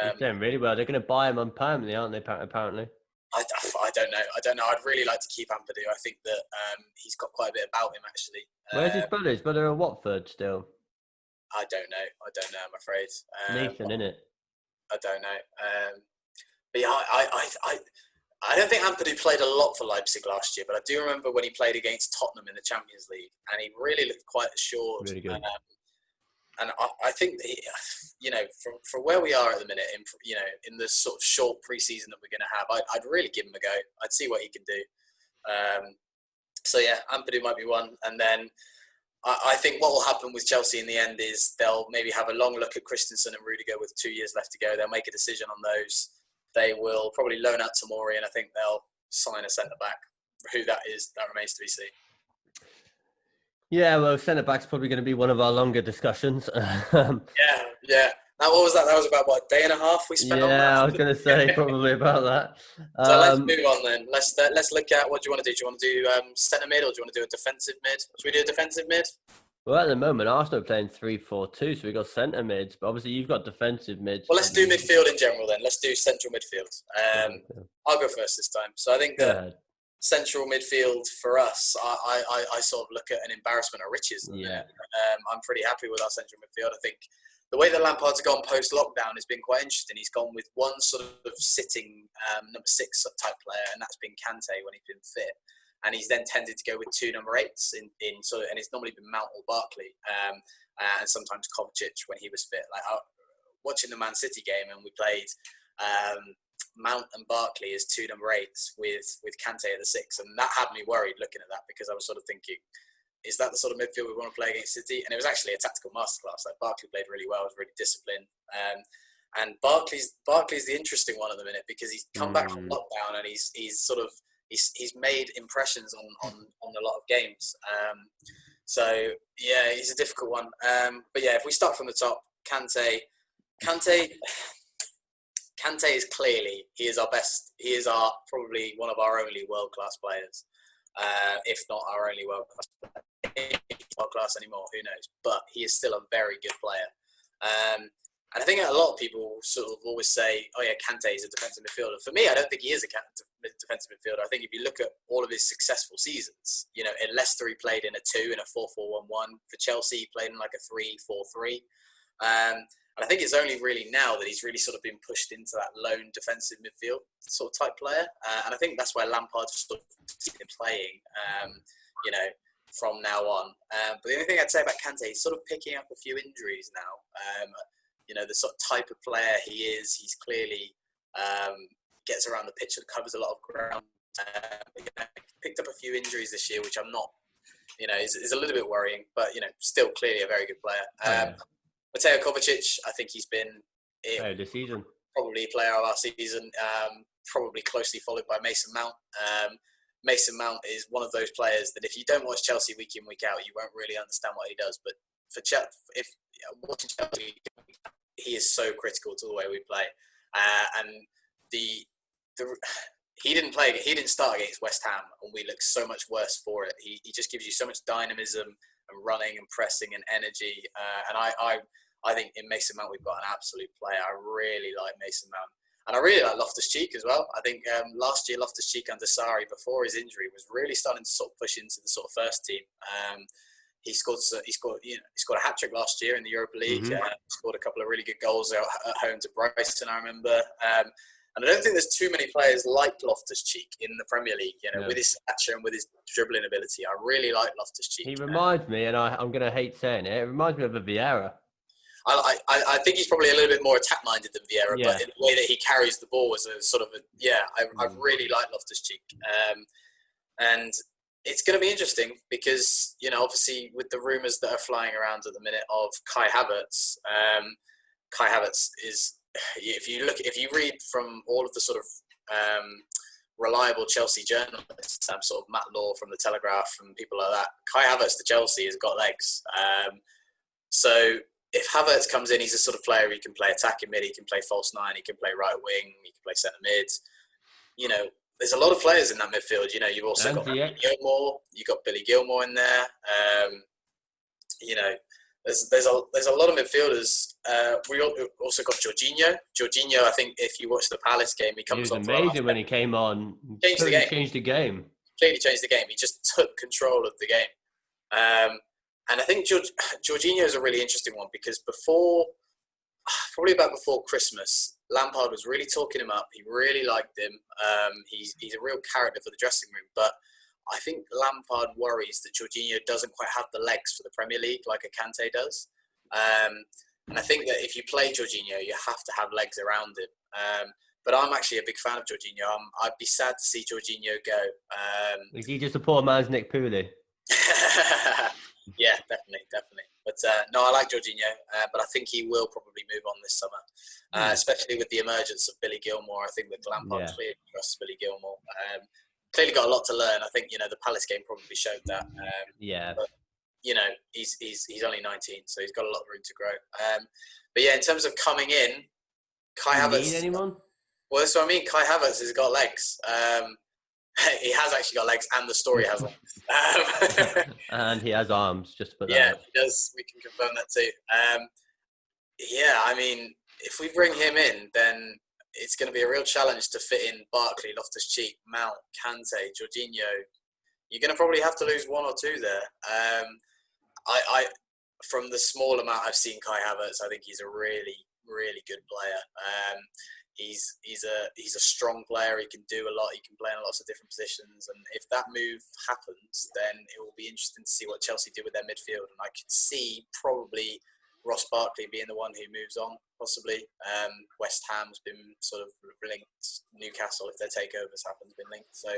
He's doing really well. They're going to buy him on permanently, aren't they? Apparently. I don't know. I'd really like to keep Ampadu. I think that he's got quite a bit about him, actually. Where's his brother? His brother at Watford still? I don't know. I'm afraid. Nathan, innit? I don't know. But yeah, I don't think Ampadu played a lot for Leipzig last year, but I do remember when he played against Tottenham in the Champions League, and he really looked quite assured. Really good. And I think, from where we are at the minute, in the sort of short pre-season that we're going to have, I'd really give him a go. I'd see what he can do. So yeah, Ampadu might be one. And then I think what will happen with Chelsea in the end is they'll maybe have a long look at Christensen and Rudiger with 2 years left to go. They'll make a decision on those. They will probably loan out Tomori, and I think they'll sign a centre-back. Who that is, that remains to be seen. Yeah, well, centre-back's probably going to be one of our longer discussions. Yeah. Now, what was that? That was about, a day and a half we spent on that? Yeah, I was going to say probably about that. So let's move on then. Let's look at, what do you want to do? Do you want to do centre mid, or do you want to do a defensive mid? Should we do a defensive mid? Well, at the moment, Arsenal are playing 3-4-2, so we've got centre mids, but obviously you've got defensive mids. Well, let's do midfield in general then. Let's do central midfield. I'll go first this time. So I think that central midfield for us, I sort of look at an embarrassment of riches. Yeah. I'm pretty happy with our central midfield. I think the way that Lampard's gone post-lockdown has been quite interesting. He's gone with one sort of sitting number 6 type player, and that's been Kante when he's been fit. And he's then tended to go with 2 number 8s and it's normally been Mount or Barkley, and sometimes Kovacic when he was fit. Like watching the Man City game, and we played Mount and Barkley as 2 number 8s with Kante at the 6, and that had me worried looking at that, because I was sort of thinking, is that the sort of midfield we want to play against City? And it was actually a tactical masterclass. Like, Barkley played really well, was really disciplined. And Barkley's the interesting one at the minute, because he's come back from lockdown and he's made impressions on a lot of games. So yeah, he's a difficult one. But yeah, if we start from the top, Kante is clearly, he is our best. He is probably one of our only world-class players, if not our only world-class player. World-class anymore, who knows? But he is still a very good player. And I think a lot of people sort of always say, oh yeah, Kante is a defensive midfielder. For me, I don't think he is a defensive midfielder. I think if you look at all of his successful seasons, you know, in Leicester he played in a 2, in a 4-4-1-1. For Chelsea he played in like a 3-4-3. And I think it's only really now that he's really sort of been pushed into that lone defensive midfield sort of type player. And I think that's where Lampard's sort of been playing, you know, from now on. But the only thing I'd say about Kante, he's sort of picking up a few injuries now. You know, the sort of type of player he is, he's clearly gets around the pitch and covers a lot of ground. You know, picked up a few injuries this year, which I'm not, you know, is a little bit worrying, but, you know, still clearly a very good player. Mateo Kovacic, I think he's been this season probably player of our season, probably closely followed by Mason Mount. Mason Mount is one of those players that if you don't watch Chelsea week in, week out, you won't really understand what he does. But for watching Chelsea, he is so critical to the way we play. And he didn't start against West Ham, and we look so much worse for it. He just gives you so much dynamism and running and pressing and energy. And I think in Mason Mount we've got an absolute player. I really like Mason Mount. And I really like Loftus-Cheek as well. I think last year Loftus-Cheek under Sarri, before his injury, was really starting to sort of push into the sort of first team. He scored a hat-trick last year in the Europa League. Scored a couple of really good goals at home to Brighton, I remember. And I don't think there's too many players like Loftus-Cheek in the Premier League, you know, with his stature and with his dribbling ability. I really like Loftus-Cheek. He reminds me, and I'm going to hate saying it, it reminds me of a Vieira. I think he's probably a little bit more attack-minded than Vieira, but in the way that he carries the ball is a sort of I really like Loftus-Cheek. And it's going to be interesting because, you know, obviously with the rumours that are flying around at the minute of Kai Havertz, Kai Havertz is, if you read from all of the sort of reliable Chelsea journalists, sort of Matt Law from the Telegraph and people like that, Kai Havertz to Chelsea has got legs. So if Havertz comes in, he's a sort of player who can play attacking mid, he can play false 9, he can play right wing, he can play centre mid. You know, there's a lot of players in that midfield. You know, you've also got Gilmore, you've got Billy Gilmore in there. You know, there's a lot of midfielders. We also got Jorginho. Jorginho, I think if you watch the Palace game, he was amazing when he came on. Changed the game. Completely changed the game. He just took control of the game. And I think Jorginho is a really interesting one because probably about before Christmas, Lampard was really talking him up. He really liked him. He's a real character for the dressing room. But I think Lampard worries that Jorginho doesn't quite have the legs for the Premier League like a Kante does. And I think that if you play Jorginho, you have to have legs around him. But I'm actually a big fan of Jorginho. I'd be sad to see Jorginho go. Is he just a poor man's Nick Pooley? Yeah, definitely. But no, I like Jorginho, but I think he will probably move on this summer, especially with the emergence of Billy Gilmore. I think that Lampard clearly trusts Billy Gilmore. Clearly got a lot to learn. I think, you know, the Palace game probably showed that. But, you know, he's only 19, so he's got a lot of room to grow. But yeah, in terms of coming in, Kai Havertz. Need anyone? Well, that's what I mean. Kai Havertz has got legs. He has actually got legs, and the story has legs. And he has arms, just for that. Yeah, he does. We can confirm that too. Yeah, I mean, if we bring him in, then it's going to be a real challenge to fit in Barkley, Loftus-Cheek, Mount, Kante, Jorginho. You're going to probably have to lose one or two there. I from the small amount I've seen Kai Havertz, I think he's a really, really good player. He's a strong player. He can do a lot. He can play in lots of different positions. And if that move happens, then it will be interesting to see what Chelsea do with their midfield. And I could see probably Ross Barkley being the one who moves on, possibly. West Ham's been sort of linked. Newcastle, if their takeovers happen, has been linked. So,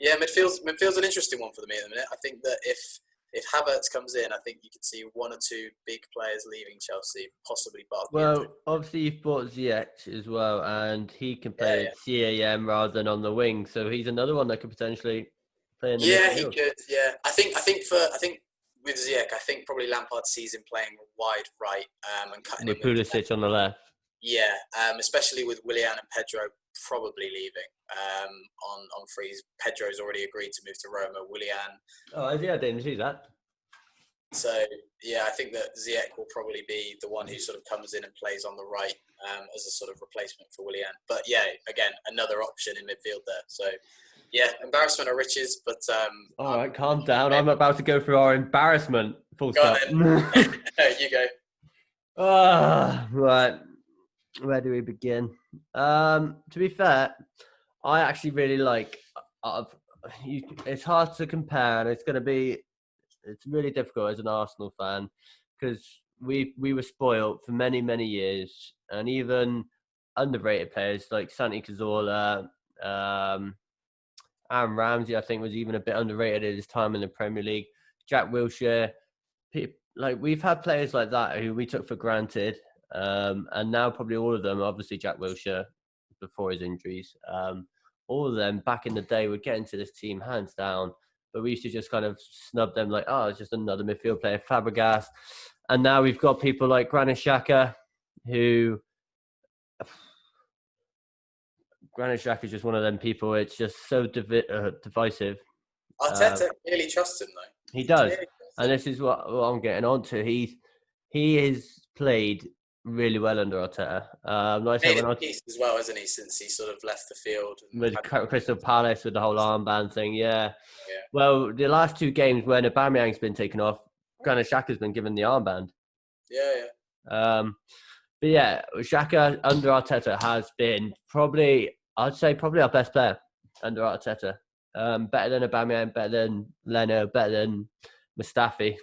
yeah, midfield's an interesting one for me at the minute. I think that if Havertz comes in, I think you could see one or two big players leaving Chelsea, possibly Barkley. Well, obviously you've bought Ziyech as well, and he can play at CAM rather than on the wing, so he's another one that could potentially play in the midfield. He could. Yeah, I think with Ziyech, I think probably Lampard sees him playing wide right and cutting with Pulisic on the left. Yeah, especially with Willian and Pedro probably leaving on freeze. Pedro's already agreed to move to Roma. Willian. Oh, yeah, I didn't see that. So, yeah, I think that Ziyech will probably be the one who sort of comes in and plays on the right as a sort of replacement for Willian. But, yeah, again, another option in midfield there. So, yeah, embarrassment of riches, but... all right, calm down. I'm about to go through our embarrassment. Full go stop. On then. You go. Right. Where do we begin? To be fair, I actually really like... it's hard to compare, and it's really difficult as an Arsenal fan because we were spoiled for many, many years, and even underrated players like Santi Cazorla, Aaron Ramsey, I think, was even a bit underrated at his time in the Premier League. Jack Wilshere, we've had players like that who we took for granted, and now probably all of them, obviously Jack Wilshere before his injuries, all of them back in the day would get into this team hands down. But we used to just kind of snub them like, oh, it's just another midfield player, Fabregas. And now we've got people like Granit Xhaka, who... Granit Xhaka is just one of them people. It's just so divisive. Arteta really trusts him, though. He does. And this is what I'm getting on to. He has played really well under Arteta. Like I said, peace as well, hasn't he, since he sort of left the field? With Crystal Palace, with the whole armband thing, yeah. Well, the last two games when Aubameyang's been taken off, Granit Xhaka's been given the armband. Yeah. But yeah, Xhaka under Arteta has been probably our best player under Arteta. Better than Aubameyang, better than Leno, better than Mustafi.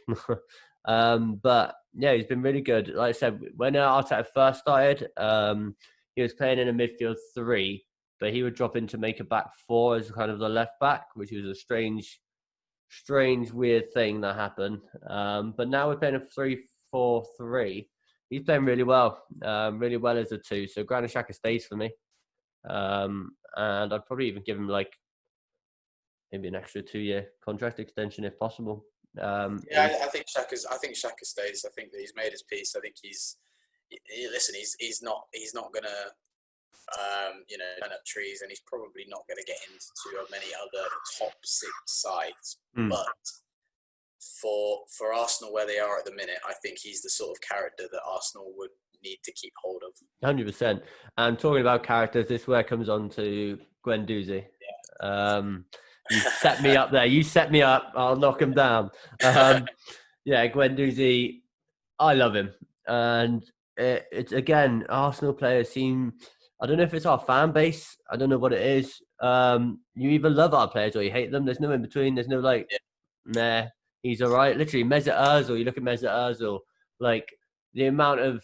But yeah, he's been really good. Like I said, when Arteta first started, he was playing in a midfield 3, but he would drop in to make a back 4 as kind of the left back, which was a strange, weird thing that happened. But now we're playing a 3-4-3. He's playing really well as a 2. So Granit Xhaka stays for me. And I'd probably even give him maybe an extra 2-year contract extension if possible. I think Xhaka stays. I think that he's made his peace. I think he's not gonna turn up trees, and he's probably not gonna get into many other top 6 sides. But for Arsenal where they are at the minute, I think he's the sort of character that Arsenal would need to keep hold of. 100%. And talking about characters, this is where it comes on to Guendouzi. You set me up there. You set me up. I'll knock him down. Guendouzi, I love him. And it's again, Arsenal players seem, I don't know if it's our fan base. I don't know what it is. You either love our players or you hate them. There's no in between. There's no meh, he's all right. Literally, Mesut Ozil, you look at Mesut Ozil, the amount of,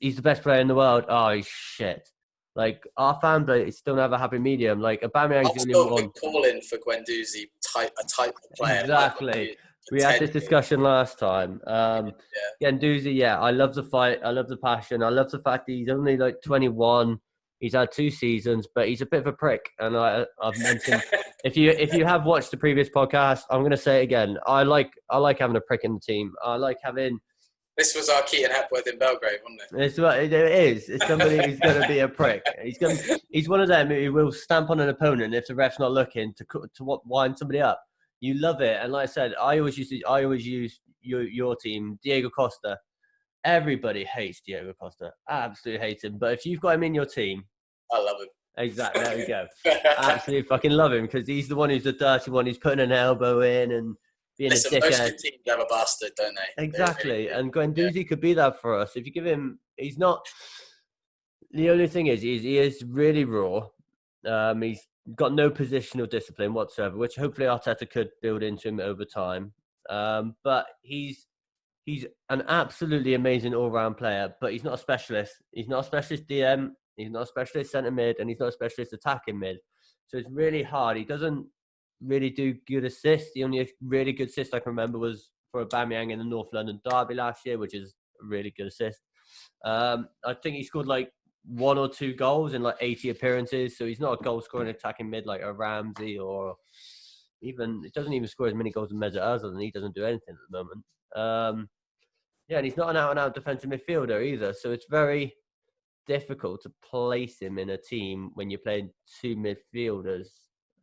he's the best player in the world. Oh, he's shit. Our fan base still have a happy medium. Aubameyang's the only one. Calling for Guendouzi a type of player. Exactly. We had this discussion last time. Guendouzi, I love the fight. I love the passion. I love the fact that he's only 21. He's had 2 seasons, but he's a bit of a prick. And I've mentioned, if you have watched the previous podcast, I'm going to say it again. I like having a prick in the team. I like having. This was our Keaton Hepworth in Belgrade, wasn't it? It's what it is. It's somebody who's going to be a prick. He's one of them who will stamp on an opponent if the ref's not looking to wind somebody up. You love it, and like I said, I always use your team, Diego Costa. Everybody hates Diego Costa. Absolutely hates him. But if you've got him in your team, I love him. Exactly. There we go. Absolutely fucking love him because he's the one who's the dirty one who's putting an elbow in and being a dickhead. Most good teams have a bastard, don't they? Exactly. Really, and Guendouzi could be that for us. If you give him, he's not. The only thing is, he is really raw. He's got no positional discipline whatsoever, which hopefully Arteta could build into him over time. But he's he's an absolutely amazing all-round player, but he's not a specialist. He's not a specialist DM. He's not a specialist centre mid, and he's not a specialist attacking mid. So it's really hard. He doesn't really do good assists. The only really good assist I can remember was for Aubameyang in the North London derby last year, which is a really good assist. I think he scored like 1 or 2 goals in like 80 appearances. So he's not a goal-scoring attacking mid like a Ramsey, or even it doesn't even score as many goals as Mesut Ozil, and he doesn't do anything at the moment. Yeah, and he's not an out-and-out defensive midfielder either. So it's very difficult to place him in a team when you're playing 2 midfielders.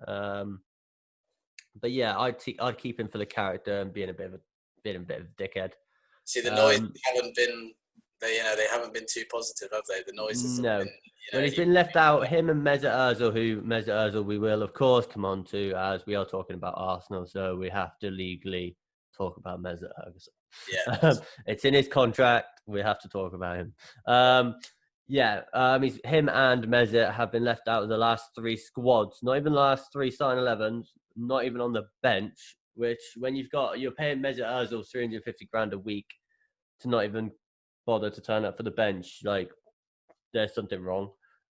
But yeah, I'd keep him for the character and being a bit of a dickhead. See, the noise haven't been they haven't been too positive, have they? The noises No. have been, Well, he's been left out. Him and Mesut Ozil, we will of course come on to, as we are talking about Arsenal, so we have to legally talk about Mesut Ozil. Yeah, it's in his contract. We have to talk about him. Him and Mesut have been left out of the last 3 squads. Not even the last 3 starting 11s. Not even on the bench. Which, when you're paying Mesut Ozil 350 grand a week to not even bother to turn up for the bench, like there's something wrong.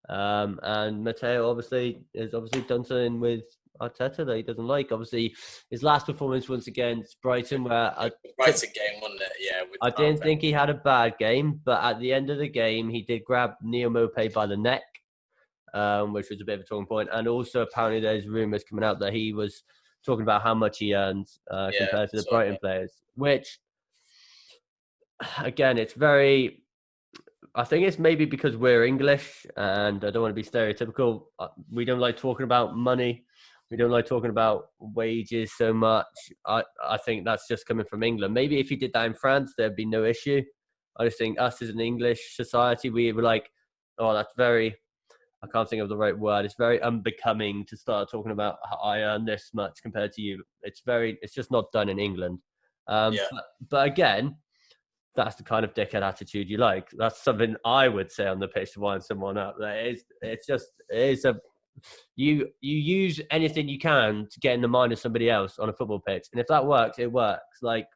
And Matteo obviously done something with Arteta that he doesn't like. Obviously, his last performance once against Brighton, where Brighton game, wasn't it? Yeah. I didn't think he had a bad game, but at the end of the game, he did grab Neil Maupay by the neck, which was a bit of a talking point. And also, apparently, there's rumours coming out that he was talking about how much he earns compared to the Brighton players, which, again, it's very... I think it's maybe because we're English, and I don't want to be stereotypical. We don't like talking about money. We don't like talking about wages so much. I think that's just coming from England. Maybe if you did that in France, there'd be no issue. I just think us as an English society, we were like, oh, that's very... I can't think of the right word. It's very unbecoming to start talking about how I earn this much compared to you. It's it's just not done in England. But again, that's the kind of dickhead attitude you like. That's something I would say on the pitch to wind someone up. You use anything you can to get in the mind of somebody else on a football pitch, and if that works, it works. Like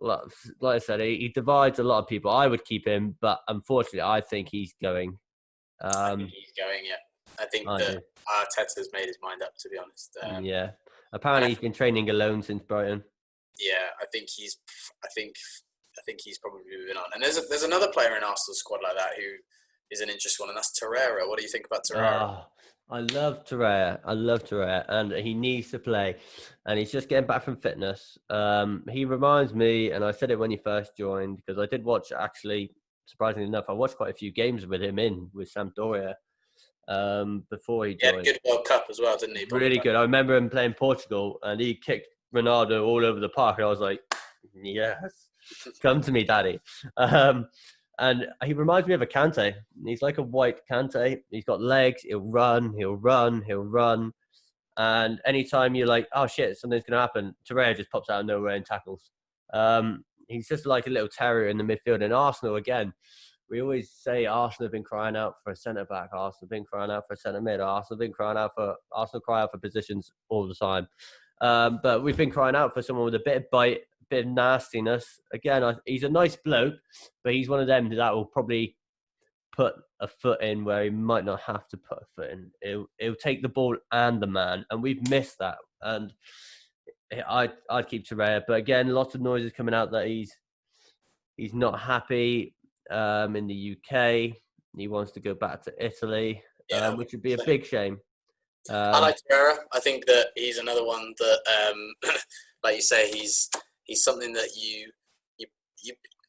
I said, he divides a lot of people. I would keep him, but unfortunately, I think he's going. I think he's going. Yeah, I think that Arteta's made his mind up. To be honest. Yeah. Apparently, he's been training alone since Brighton. Yeah, I think he's probably moving on. And there's another player in Arsenal's squad like that who is an interesting one, and that's Torreira. What do you think about Torreira? Oh, I love Torreira, and he needs to play. And he's just getting back from fitness. He reminds me, and I said it when he first joined, because I did watch, actually, surprisingly enough, I watched quite a few games with him with Sampdoria before he joined. He had a good World Cup as well, didn't he? Really good. I remember him playing Portugal, and he kicked Ronaldo all over the park, and I was like, yes, come to me, daddy. And he reminds me of a Kante. He's like a white Kante. He's got legs. He'll run. And anytime you're like, oh shit, something's going to happen, Torreira just pops out of nowhere and tackles. He's just like a little terrier in the midfield. And Arsenal, again, we always say Arsenal have been crying out for a centre-back. Arsenal have been crying out for a centre-mid. Arsenal cry out for positions all the time. But we've been crying out for someone with a bit of bite, a bit of nastiness. Again, he's a nice bloke, but he's one of them that will probably put a foot in where he might not have to put a foot in. He'll take the ball and the man, and we've missed that. And I'd keep Torreira, but again, lots of noises coming out that he's not happy in the UK. He wants to go back to Italy, which would be a big shame. I like Torreira. I think that he's another one that, like you say, he's something that you.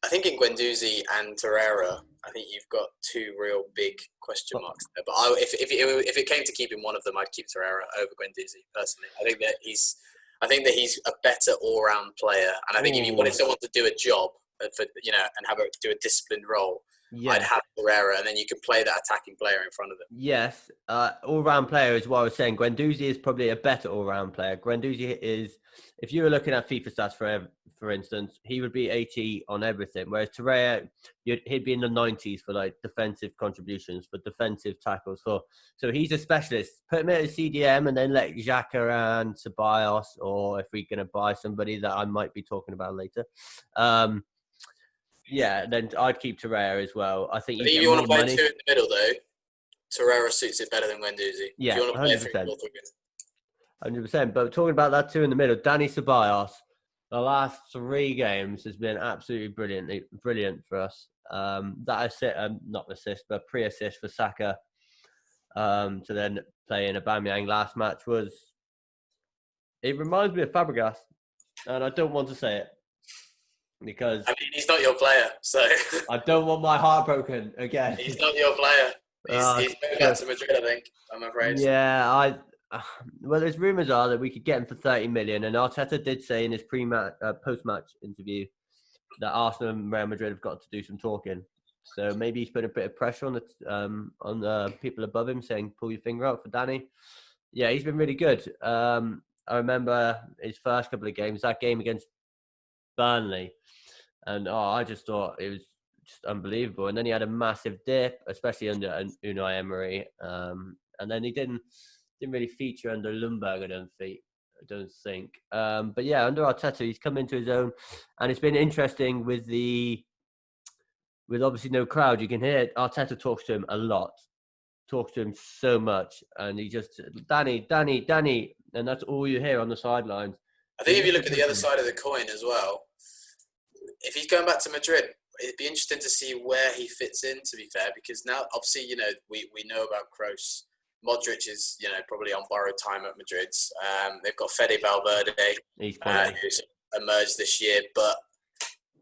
I think in Guendouzi and Torreira, I think you've got 2 real big question marks there. But if it came to keeping one of them, I'd keep Torreira over Guendouzi personally. I think that he's a better all-round player, and I think if you wanted someone to do a job and do a disciplined role, I'd Yeah. have Torreira, and then you can play that attacking player in front of them. Yes, all-round player is what I was saying. Guendouzi is probably a better all-round player. Guendouzi is, if you were looking at FIFA stats for instance, he would be 80 on everything. Whereas Torreira, he'd be in the 90s for like defensive contributions, for defensive tackles. So he's a specialist. Put him at a CDM and then let Xhaka and Ceballos, or if we're going to buy somebody that I might be talking about later. Yeah, then I'd keep Torreira as well. I think I you think if get you want more to play money. two in the middle, though, Torreira suits it better than Guendouzi. If Yeah, you want to play a 100%. 3-4-3. 100%. But talking about that two in the middle, Danny Ceballos, the last 3 games has been absolutely brilliant for us. That assist, not assist, but pre-assist for Saka to then play in Aubameyang last match it reminds me of Fabregas, and I don't want to say it because I mean, he's not your player, so I don't want my heart broken again. he's not your player. He's going back to Madrid, I think. I'm afraid. Yeah, well, there's rumours are that we could get him for 30 million, and Arteta did say in his post-match interview that Arsenal and Real Madrid have got to do some talking. So maybe he's put a bit of pressure on the people above him, saying pull your finger out for Danny. Yeah, he's been really good. I remember his first couple of games, that game against Burnley, and I just thought it was just unbelievable. And then he had a massive dip, especially under Unai Emery, and then he didn't really feature under Lundberg, I don't think. But yeah, under Arteta, he's come into his own, and it's been interesting with obviously no crowd. You can hear Arteta talks to him a lot, talks to him so much, and he just Danny, and that's all you hear on the sidelines. I think if you look at the other side of the coin as well, if he's going back to Madrid, it'd be interesting to see where he fits in, to be fair, because now, obviously, we know about Kroos. Modric is, probably on borrowed time at Madrid. They've got Fede Valverde, who's emerged this year, but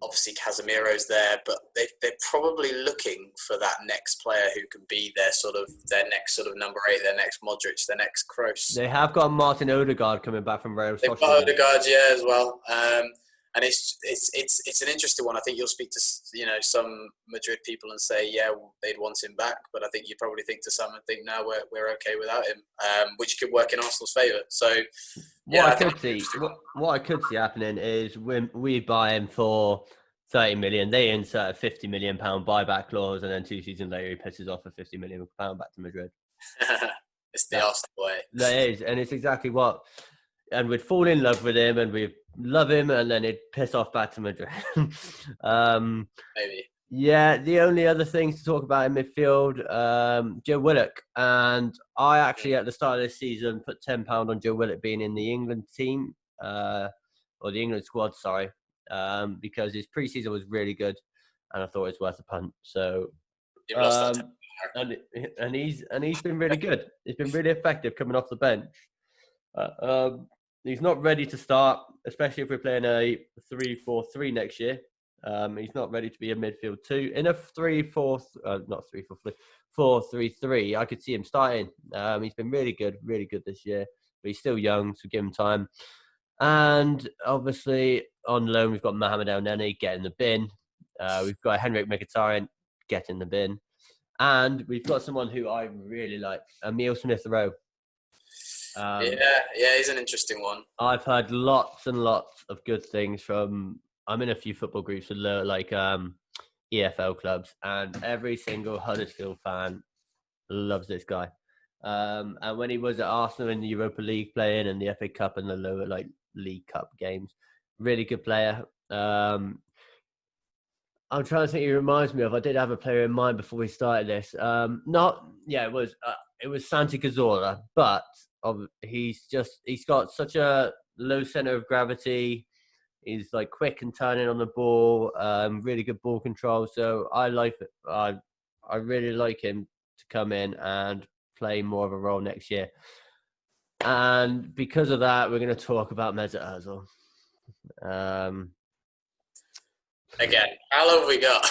obviously Casemiro's there. But they're probably looking for that next player who can be their next number 8, their next Modric, their next Kroos. They have got Martin Odegaard coming back from Real Sociedad. They've got Odegaard, yeah, as well. And it's an interesting one. I think you'll speak to some Madrid people and say, yeah, they'd want him back, but I think you probably think to some and think, no, we're okay without him, which could work in Arsenal's favour. So what I could see happening is we buy him for 30 million. They insert a 50 million pound buyback clause, and then 2 seasons later he pisses off a 50 million pound back to Madrid. It's the Arsenal way. That is, and it's exactly what. And we'd fall in love with him, and we'd love him, and then he'd piss off back to Madrid. Maybe. Yeah, the only other things to talk about in midfield, Joe Willock. And I actually, at the start of this season, put £10 on Joe Willock being in the England team, or the England squad, sorry, because his pre-season was really good, and I thought it was worth a punt. So, You've lost that and he's been really good. He's been really effective coming off the bench. He's not ready to start, especially if we're playing a 3-4-3 next year. He's not ready to be a midfield 2. In a 4-3-3, I could see him starting. He's been really good this year, but he's still young, so give him time. And obviously, on loan, we've got Mohamed El Neni, get in the bin. We've got Henrik Mkhitaryan, get in the bin. And we've got someone who I really like, Emile Smith-Rowe. Yeah, he's an interesting one. I've heard lots and lots of good things from. I'm in a few football groups with EFL clubs, and every single Huddersfield fan loves this guy. And when he was at Arsenal in the Europa League playing and the FA Cup and the lower League Cup games, really good player. I'm trying to think. He reminds me of. I did have a player in mind before we started this. It was Santi Cazorla, but. He's got such a low center of gravity. He's like quick and turning on the ball, really good ball control. So I like it. I really like him to come in and play more of a role next year. And because of that, we're going to talk about Mesut Ozil. Again, how long have we got?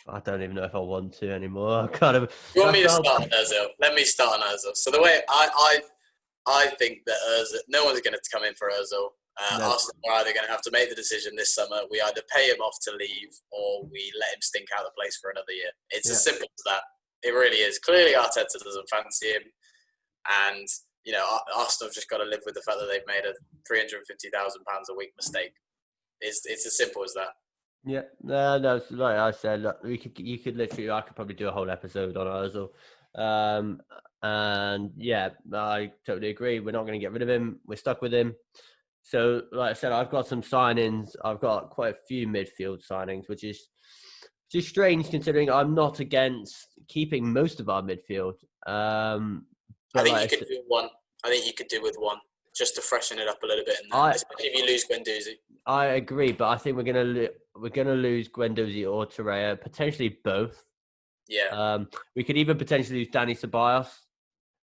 I don't even know if I want to anymore. You want me to start on Ozil? Let me start on Ozil. So the way I think that Ozil, no one's going to come in for Ozil. No. Arsenal are either going to have to make the decision this summer. We either pay him off to leave or we let him stink out the place for another year. It's as simple as that. It really is. Clearly, Arteta doesn't fancy him. And, Arsenal have just got to live with the fact that they've made a £350,000 a week mistake. It's as simple as that. Yeah, no, like I said, look, you could literally, I could probably do a whole episode on Ozil. And yeah, I totally agree. We're not going to get rid of him. We're stuck with him. So, like I said, I've got some signings. I've got quite a few midfield signings, which is just strange considering I'm not against keeping most of our midfield. I think you could do one. I think you could do with one just to freshen it up a little bit, especially if you lose Guendouzi. I agree, but I think we're gonna lose Guendouzi or Torreira, potentially both. Yeah. We could even potentially lose Dani Ceballos,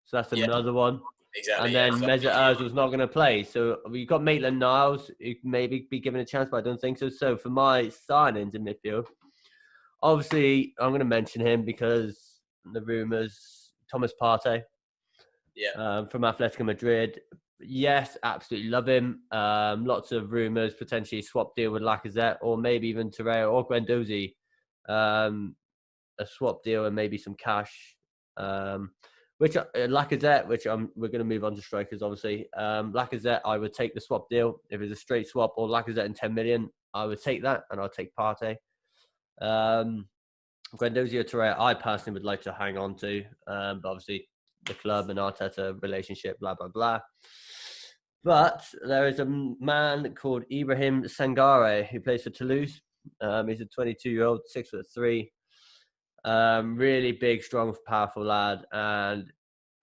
so that's another one. Exactly. And then Mesut Ozil's not going to play, so we've got Maitland-Niles who can maybe be given a chance, but I don't think so. So for my signings in midfield, obviously I'm going to mention him because the rumours, Thomas Partey. Yeah. From Atletico Madrid. Yes, absolutely love him. Lots of rumours, potentially swap deal with Lacazette or maybe even Torreira or Guendouzi. A swap deal and maybe some cash. Which Lacazette, we're going to move on to strikers, obviously. Lacazette, I would take the swap deal. If it's a straight swap or Lacazette and 10 million, I would take that and I'll take Partey. Guendouzi or Torreira, I personally would like to hang on to. But obviously, the club and Arteta relationship, blah, blah, blah. But there is a man called Ibrahim Sangare who plays for Toulouse. He's a 22-year-old, 6'3". Really big, strong, powerful lad. And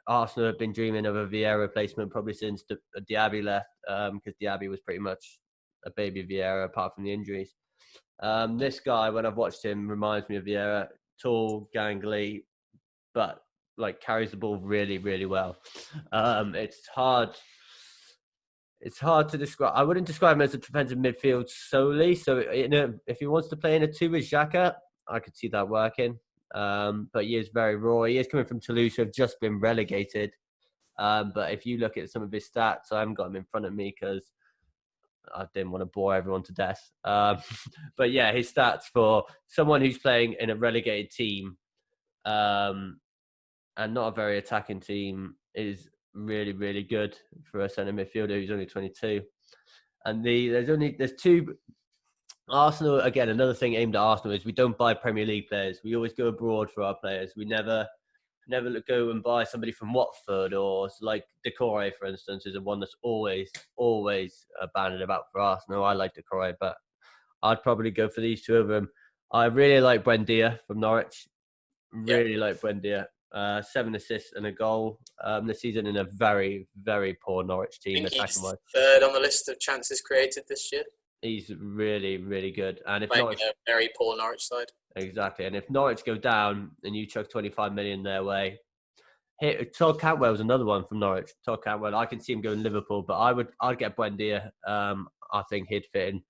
Arsenal have been dreaming of a Vieira replacement probably since Diaby left, because Diaby was pretty much a baby Vieira apart from the injuries. This guy, when I've watched him, reminds me of Vieira. Tall, gangly, but carries the ball really, really well. It's hard to describe. I wouldn't describe him as a defensive midfield solely. So if he wants to play in a 2 with Xhaka, I could see that working. But he is very raw. He is coming from Toulouse, who have just been relegated. But if you look at some of his stats, I haven't got him in front of me because I didn't want to bore everyone to death. But yeah, his stats for someone who's playing in a relegated team and not a very attacking team is really, really good for a centre midfielder who's only 22. And there's two. Arsenal, again, another thing aimed at Arsenal is we don't buy Premier League players. We always go abroad for our players. We never go and buy somebody from Watford or like Decore, for instance, is the one that's always banded about for Arsenal. I like Decore, but I'd probably go for these two of them. I really like Buendia from Norwich. Really like Buendia. 7 assists and a goal this season in a very, very poor Norwich team. I think he's third on the list of chances created this year. He's really, really good. And if Norwich, a very poor Norwich side. Exactly. And if Norwich go down and you chuck 25 million their way, Todd Cantwell's another one from Norwich. Todd Cantwell, I can see him going Liverpool, but I'd get Buendia. I think he'd fit in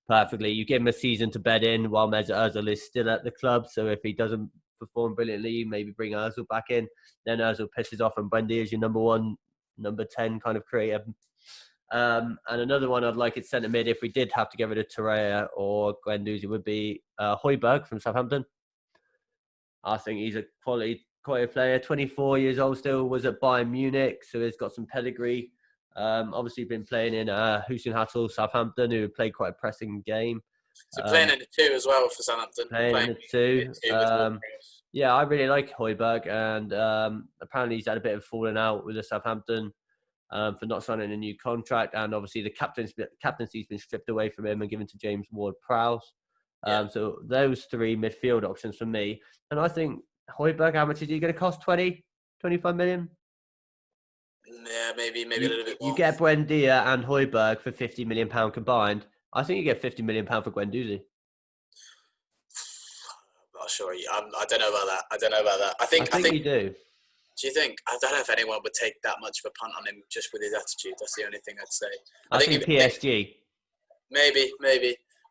perfectly. You give him a season to bed in while Mesut Ozil is still at the club. So if he doesn't perform brilliantly, maybe bring Ozil back in. Then Ozil pisses off and Buendia is your number 1, number 10 kind of creator. And another one I'd like at centre mid, if we did have to get rid of Torreira or Guendouzi, would be Højbjerg from Southampton. I think he's a quality player, 24 years old still, was at Bayern Munich, so he's got some pedigree. Obviously been playing in Husenhattl, Southampton, who played quite a pressing game. So playing in the 2 as well for Southampton. Playing in the 2. Yeah, I really like Højbjerg, and apparently he's had a bit of falling out with the Southampton. For not signing a new contract, and obviously the captaincy's been stripped away from him and given to James Ward-Prowse. So those 3 midfield options for me. And I think Højbjerg, how much is he going to cost? 20, 25 million? Yeah, maybe a little bit more. You get Buendia and Højbjerg for £50 million combined. I think you get £50 million for Guendouzi. I'm not sure. I don't know about that. I think you do. Do you think? I don't know if anyone would take that much of a punt on him just with his attitude. That's the only thing I'd say. I think PSG. Maybe.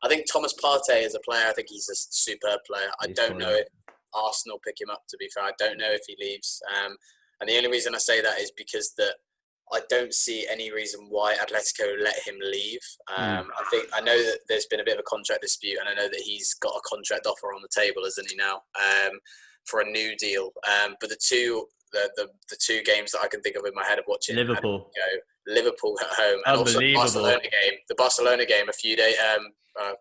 I think Thomas Partey is a player. I think he's a superb player. I don't know if Arsenal pick him up, to be fair. I don't know if he leaves. And the only reason I say that is because I don't see any reason why Atletico let him leave. I know that there's been a bit of a contract dispute, and I know that he's got a contract offer on the table, isn't he now, for a new deal. But the two games that I can think of in my head of watching Liverpool at home, and also the Barcelona game a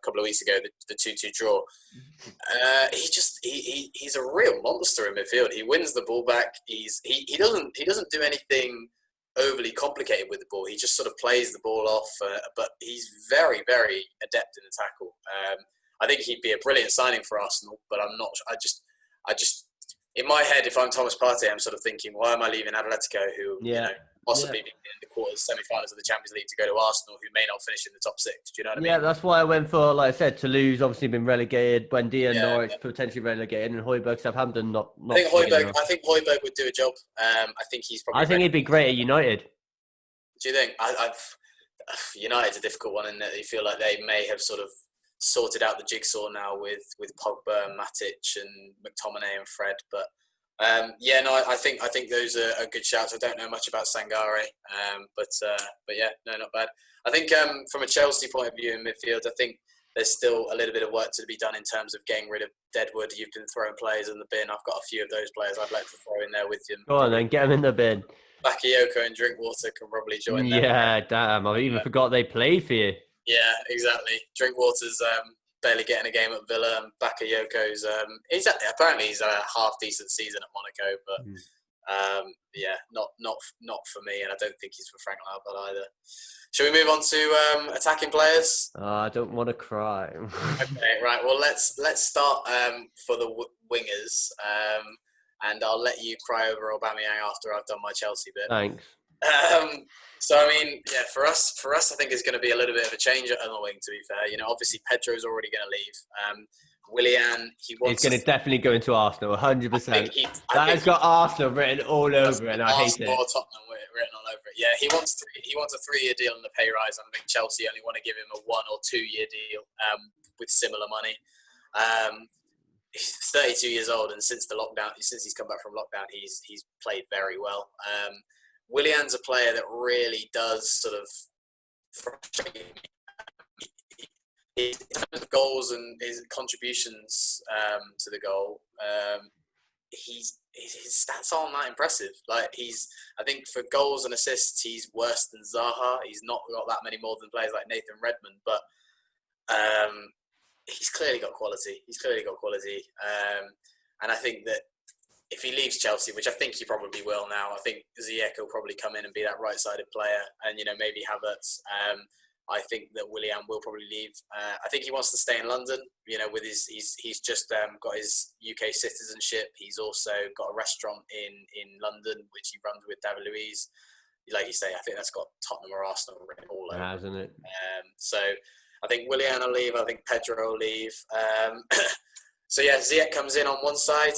couple of weeks ago, the 2-2 draw. He's a real monster in midfield. He wins the ball back. He doesn't do anything overly complicated with the ball. He just sort of plays the ball off, but he's very, very adept in the tackle. I think he'd be a brilliant signing for Arsenal, but I'm not. I just in my head, if I'm Thomas Partey, I'm sort of thinking, why am I leaving Atletico, who possibly be in the quarters, semi-finals of the Champions League, to go to Arsenal, who may not finish in the top 6? Do you know what I mean? Yeah, that's why I went for, like I said, Toulouse obviously been relegated, Buendia, Norwich potentially relegated, and Højbjerg, Southampton not. I think Højbjerg would do a job. I think he'd be great at United. Do you think? United's a difficult one in that they feel like they may have sort of sorted out the jigsaw now with Pogba, Matic, and McTominay and Fred. But I think those are good shouts. I don't know much about Sangare, but not bad. I think from a Chelsea point of view in midfield, I think there's still a little bit of work to be done in terms of getting rid of Deadwood. You've been throwing players in the bin. I've got a few of those players I'd like to throw in there with you. Go on then, get them in the bin. Bakayoko and Drinkwater can probably join them. Yeah, damn. I even forgot they played for you. Yeah, exactly. Drinkwater's barely getting a game at Villa, and Bakayoko's he's a half decent season at Monaco, but not for me, and I don't think he's for Frank Lampard either. Shall we move on to attacking players? I don't want to cry. Okay, right. Well, let's start for the wingers, and I'll let you cry over Aubameyang after I've done my Chelsea bit. Thanks. So I mean, for us, I think it's going to be a little bit of a change on the wing. To be fair, obviously Pedro's already going to leave. Willian, he's going to definitely go into Arsenal, 100%. That's got Arsenal written all over it, and I hate it. Arsenal or Tottenham written all over it. Yeah, he wants a 3-year deal and a pay rise, and I think Chelsea only want to give him a 1 or 2 year deal with similar money. He's 32 years old, and since he's come back from lockdown, he's played very well. Willian's a player that really does sort of frustrate me. In terms of goals and his contributions to the goal, his stats aren't that impressive. Like I think for goals and assists, he's worse than Zaha. He's not got that many more than players like Nathan Redmond, but he's clearly got quality. And I think that if he leaves Chelsea, which I think he probably will now, I think Ziyech will probably come in and be that right-sided player, and maybe Havertz. I think that Willian will probably leave. I think he wants to stay in London. With he's just got his UK citizenship. He's also got a restaurant in London which he runs with David Luiz. Like you say, I think that's got Tottenham or Arsenal written all over. Hasn't it? So I think Willian will leave. I think Pedro will leave. So yeah, Ziyech comes in on one side.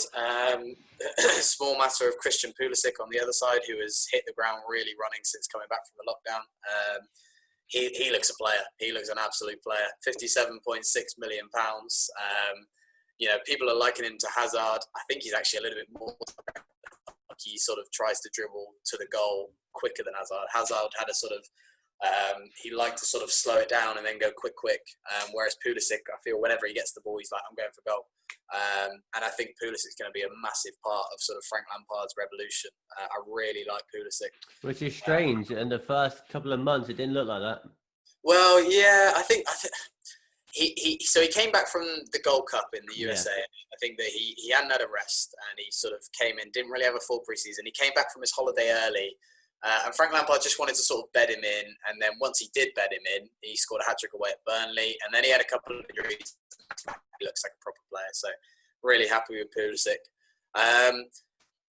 Small matter of Christian Pulisic on the other side, who has hit the ground really running since coming back from the lockdown. He looks a player. He looks an absolute player. £57.6 million. People are likening him to Hazard. I think he's actually a little bit more. He sort of tries to dribble to the goal quicker than Hazard. Hazard had a sort of he liked to sort of slow it down and then go quick. Whereas Pulisic, I feel whenever he gets the ball, he's like, I'm going for goal. And I think Pulisic's going to be a massive part of sort of Frank Lampard's revolution. I really like Pulisic. Which is strange. In the first couple of months, it didn't look like that. Well, yeah, I think he came back from the Gold Cup in the USA. Yeah. I think that he hadn't had a rest, and he sort of came in, didn't really have a full preseason. He came back from his holiday early. And Frank Lampard just wanted to sort of bed him in, and then once he did bed him in, he scored a hat-trick away at Burnley, and then he had a couple of injuries. He looks like a proper player, so really happy with Pulisic.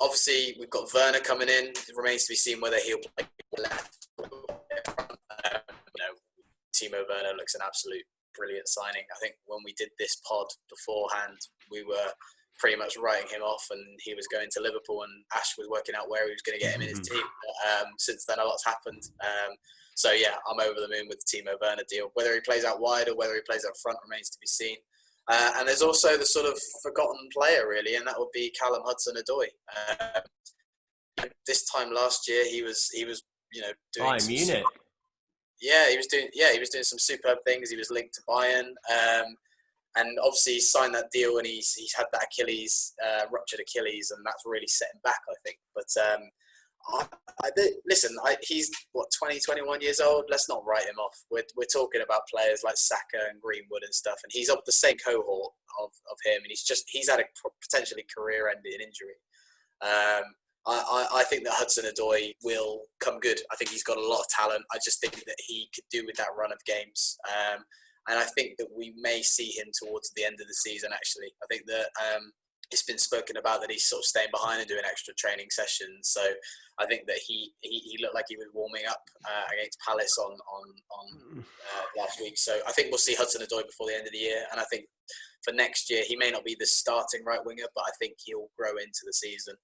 Obviously, we've got Werner coming in. It remains to be seen whether he'll play left or front. Timo Werner looks an absolute brilliant signing. I think when we did this pod beforehand, we were pretty much writing him off, and he was going to Liverpool, and Ash was working out where he was going to get him in his team. Since then, a lot's happened. So yeah, I'm over the moon with the Timo Werner deal. Whether he plays out wide or whether he plays out front remains to be seen. And there's also the sort of forgotten player, really, and that would be Callum Hudson-Odoi. This time last year, he was doing Bayern some. Munich. Yeah, he was doing some superb things. He was linked to Bayern, and obviously he signed that deal, and he's had that ruptured Achilles, and that's really set him back, I think. But listen, he's 20, 21 years old. Let's not write him off. We're talking about players like Saka and Greenwood and stuff, and he's of the same cohort of him, and he's had a potentially career-ending injury. I think that Hudson-Odoi will come good. I think he's got a lot of talent. I just think that he could do with that run of games. And I think that we may see him towards the end of the season, actually. I think that it's been spoken about that he's sort of staying behind and doing extra training sessions. So I think that he looked like he was warming up against Palace on last week. So I think we'll see Hudson-Odoi before the end of the year. And I think for next year, he may not be the starting right winger, but I think he'll grow into the season.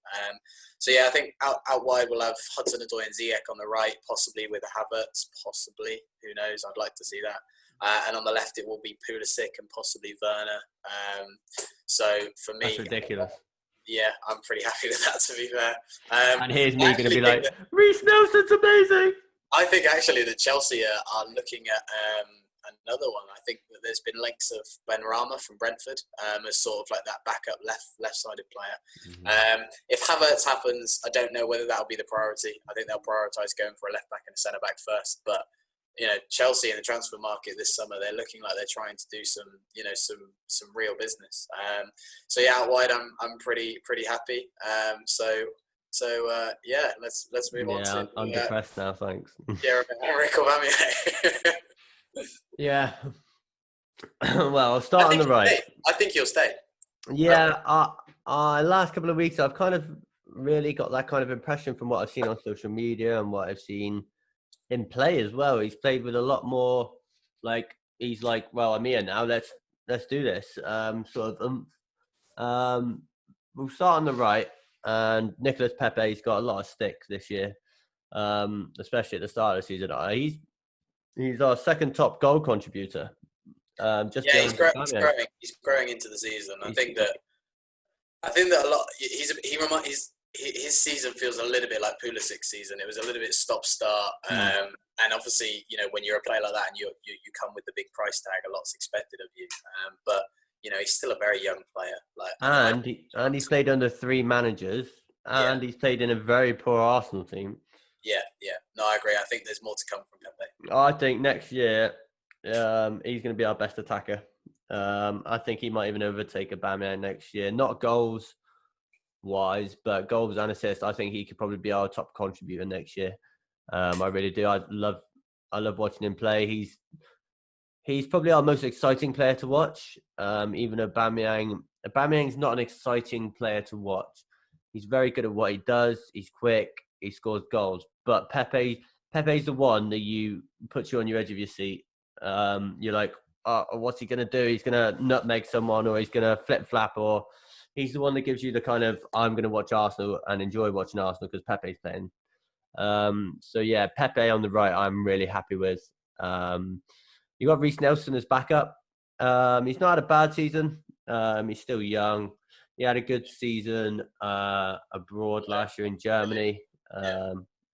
So yeah, I think out wide we'll have Hudson-Odoi and Ziyech on the right, possibly with Havertz, possibly. Who knows? I'd like to see that. And on the left, it will be Pulisic and possibly Werner. So for me, that's ridiculous. Yeah, I'm pretty happy with that, to be fair. And here's me going to be like, Reece Nelson's amazing. I think actually that Chelsea are looking at another one. I think that there's been links of Benrahma from Brentford as sort of like that backup left-sided player. Mm-hmm. If Havertz happens, I don't know whether that'll be the priority. I think they'll prioritise going for a left-back and a centre-back first. But Chelsea in the transfer market this summer, they're looking like they're trying to do some real business. So yeah, out wide, I'm pretty happy. Yeah, let's move on to. I'm depressed now. Thanks. Eric Aubameyang. Yeah. Well, I'll start on the right. I think he'll stay. Yeah. Last couple of weeks, I've kind of really got that kind of impression from what I've seen on social media and what I've seen him play as well. He's played with a lot more, like, he's like, well, I'm here now. Let's do this. We'll start on the right. And Nicolas Pepe's got a lot of sticks this year, especially at the start of the season. He's our second top goal contributor. He's growing. He's growing into the season. I think that a lot. His season feels a little bit like Pulisic's season. It was a little bit stop-start, and obviously, when you're a player like that and you come with the big price tag, a lot's expected of you. But he's still a very young player. And he's played under 3 managers, and he's played in a very poor Arsenal team. Yeah. No, I agree. I think there's more to come from Pepe. I think next year he's going to be our best attacker. I think he might even overtake Aubameyang next year. Not goals-wise, but goals and assists. I think he could probably be our top contributor next year. I really do. I love watching him play. He's probably our most exciting player to watch. Even Aubameyang's not an exciting player to watch. He's very good at what he does. He's quick. He scores goals. But Pepe's the one that puts you on your edge of your seat. You're like, oh, what's he going to do? He's going to nutmeg someone, or he's going to flip-flap, or he's the one that gives you the kind of, I'm going to watch Arsenal and enjoy watching Arsenal because Pepe's playing. So yeah, Pepe on the right, I'm really happy with. You got Reece Nelson as backup. He's not had a bad season. He's still young. He had a good season abroad last year in Germany.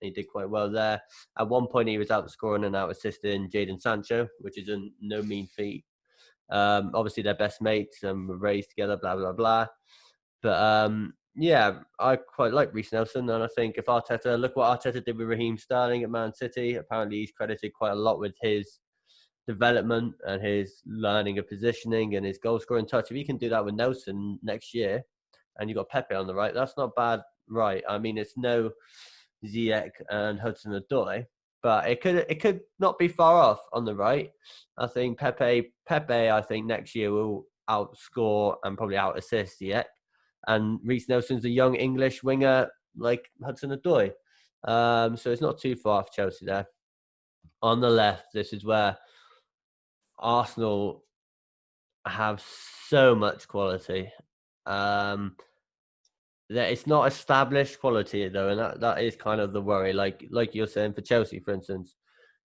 He did quite well there. At one point, he was outscoring and out-assisting Jadon Sancho, which is no mean feat. Obviously, they're best mates and were raised together, blah, blah, blah. But yeah, I quite like Reece Nelson. And I think if look what Arteta did with Raheem Sterling at Man City. Apparently, he's credited quite a lot with his development and his learning of positioning and his goal scoring touch. If he can do that with Nelson next year, and you've got Pepe on the right, that's not bad, right? I mean, it's no Ziyech and Hudson-Odoi, but it could not be far off on the right. I think Pepe, I think next year will outscore and probably out-assist Ziyech, and Reece Nelson's a young English winger like Hudson-Odoi. So it's not too far off Chelsea there. On the left, this is where Arsenal have so much quality. That it's not established quality though, and that is kind of the worry. Like you're saying for Chelsea, for instance,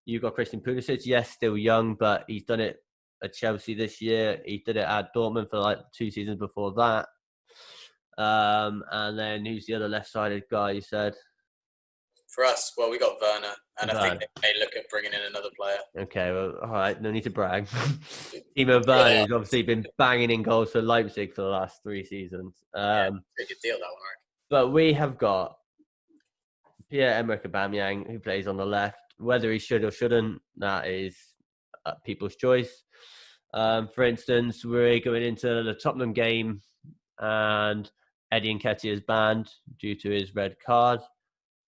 you've got Christian Pulisic. Yes, still young, but he's done it at Chelsea this year. He did it at Dortmund for like 2 seasons before that. And then who's the other left-sided guy? You said For us, well, we got Werner, and I think Werner. they may look at bringing in another player. Okay, well, all right, no need to brag. Timo Werner Yeah, has obviously been banging in goals for Leipzig for the last 3 seasons. pretty good deal that one, I But we have got Pierre-Emerick Aubameyang, who plays on the left. Whether he should or shouldn't, that is people's choice. For instance, we're going into the Tottenham game, and Eddie Nketiah is banned due to his red card.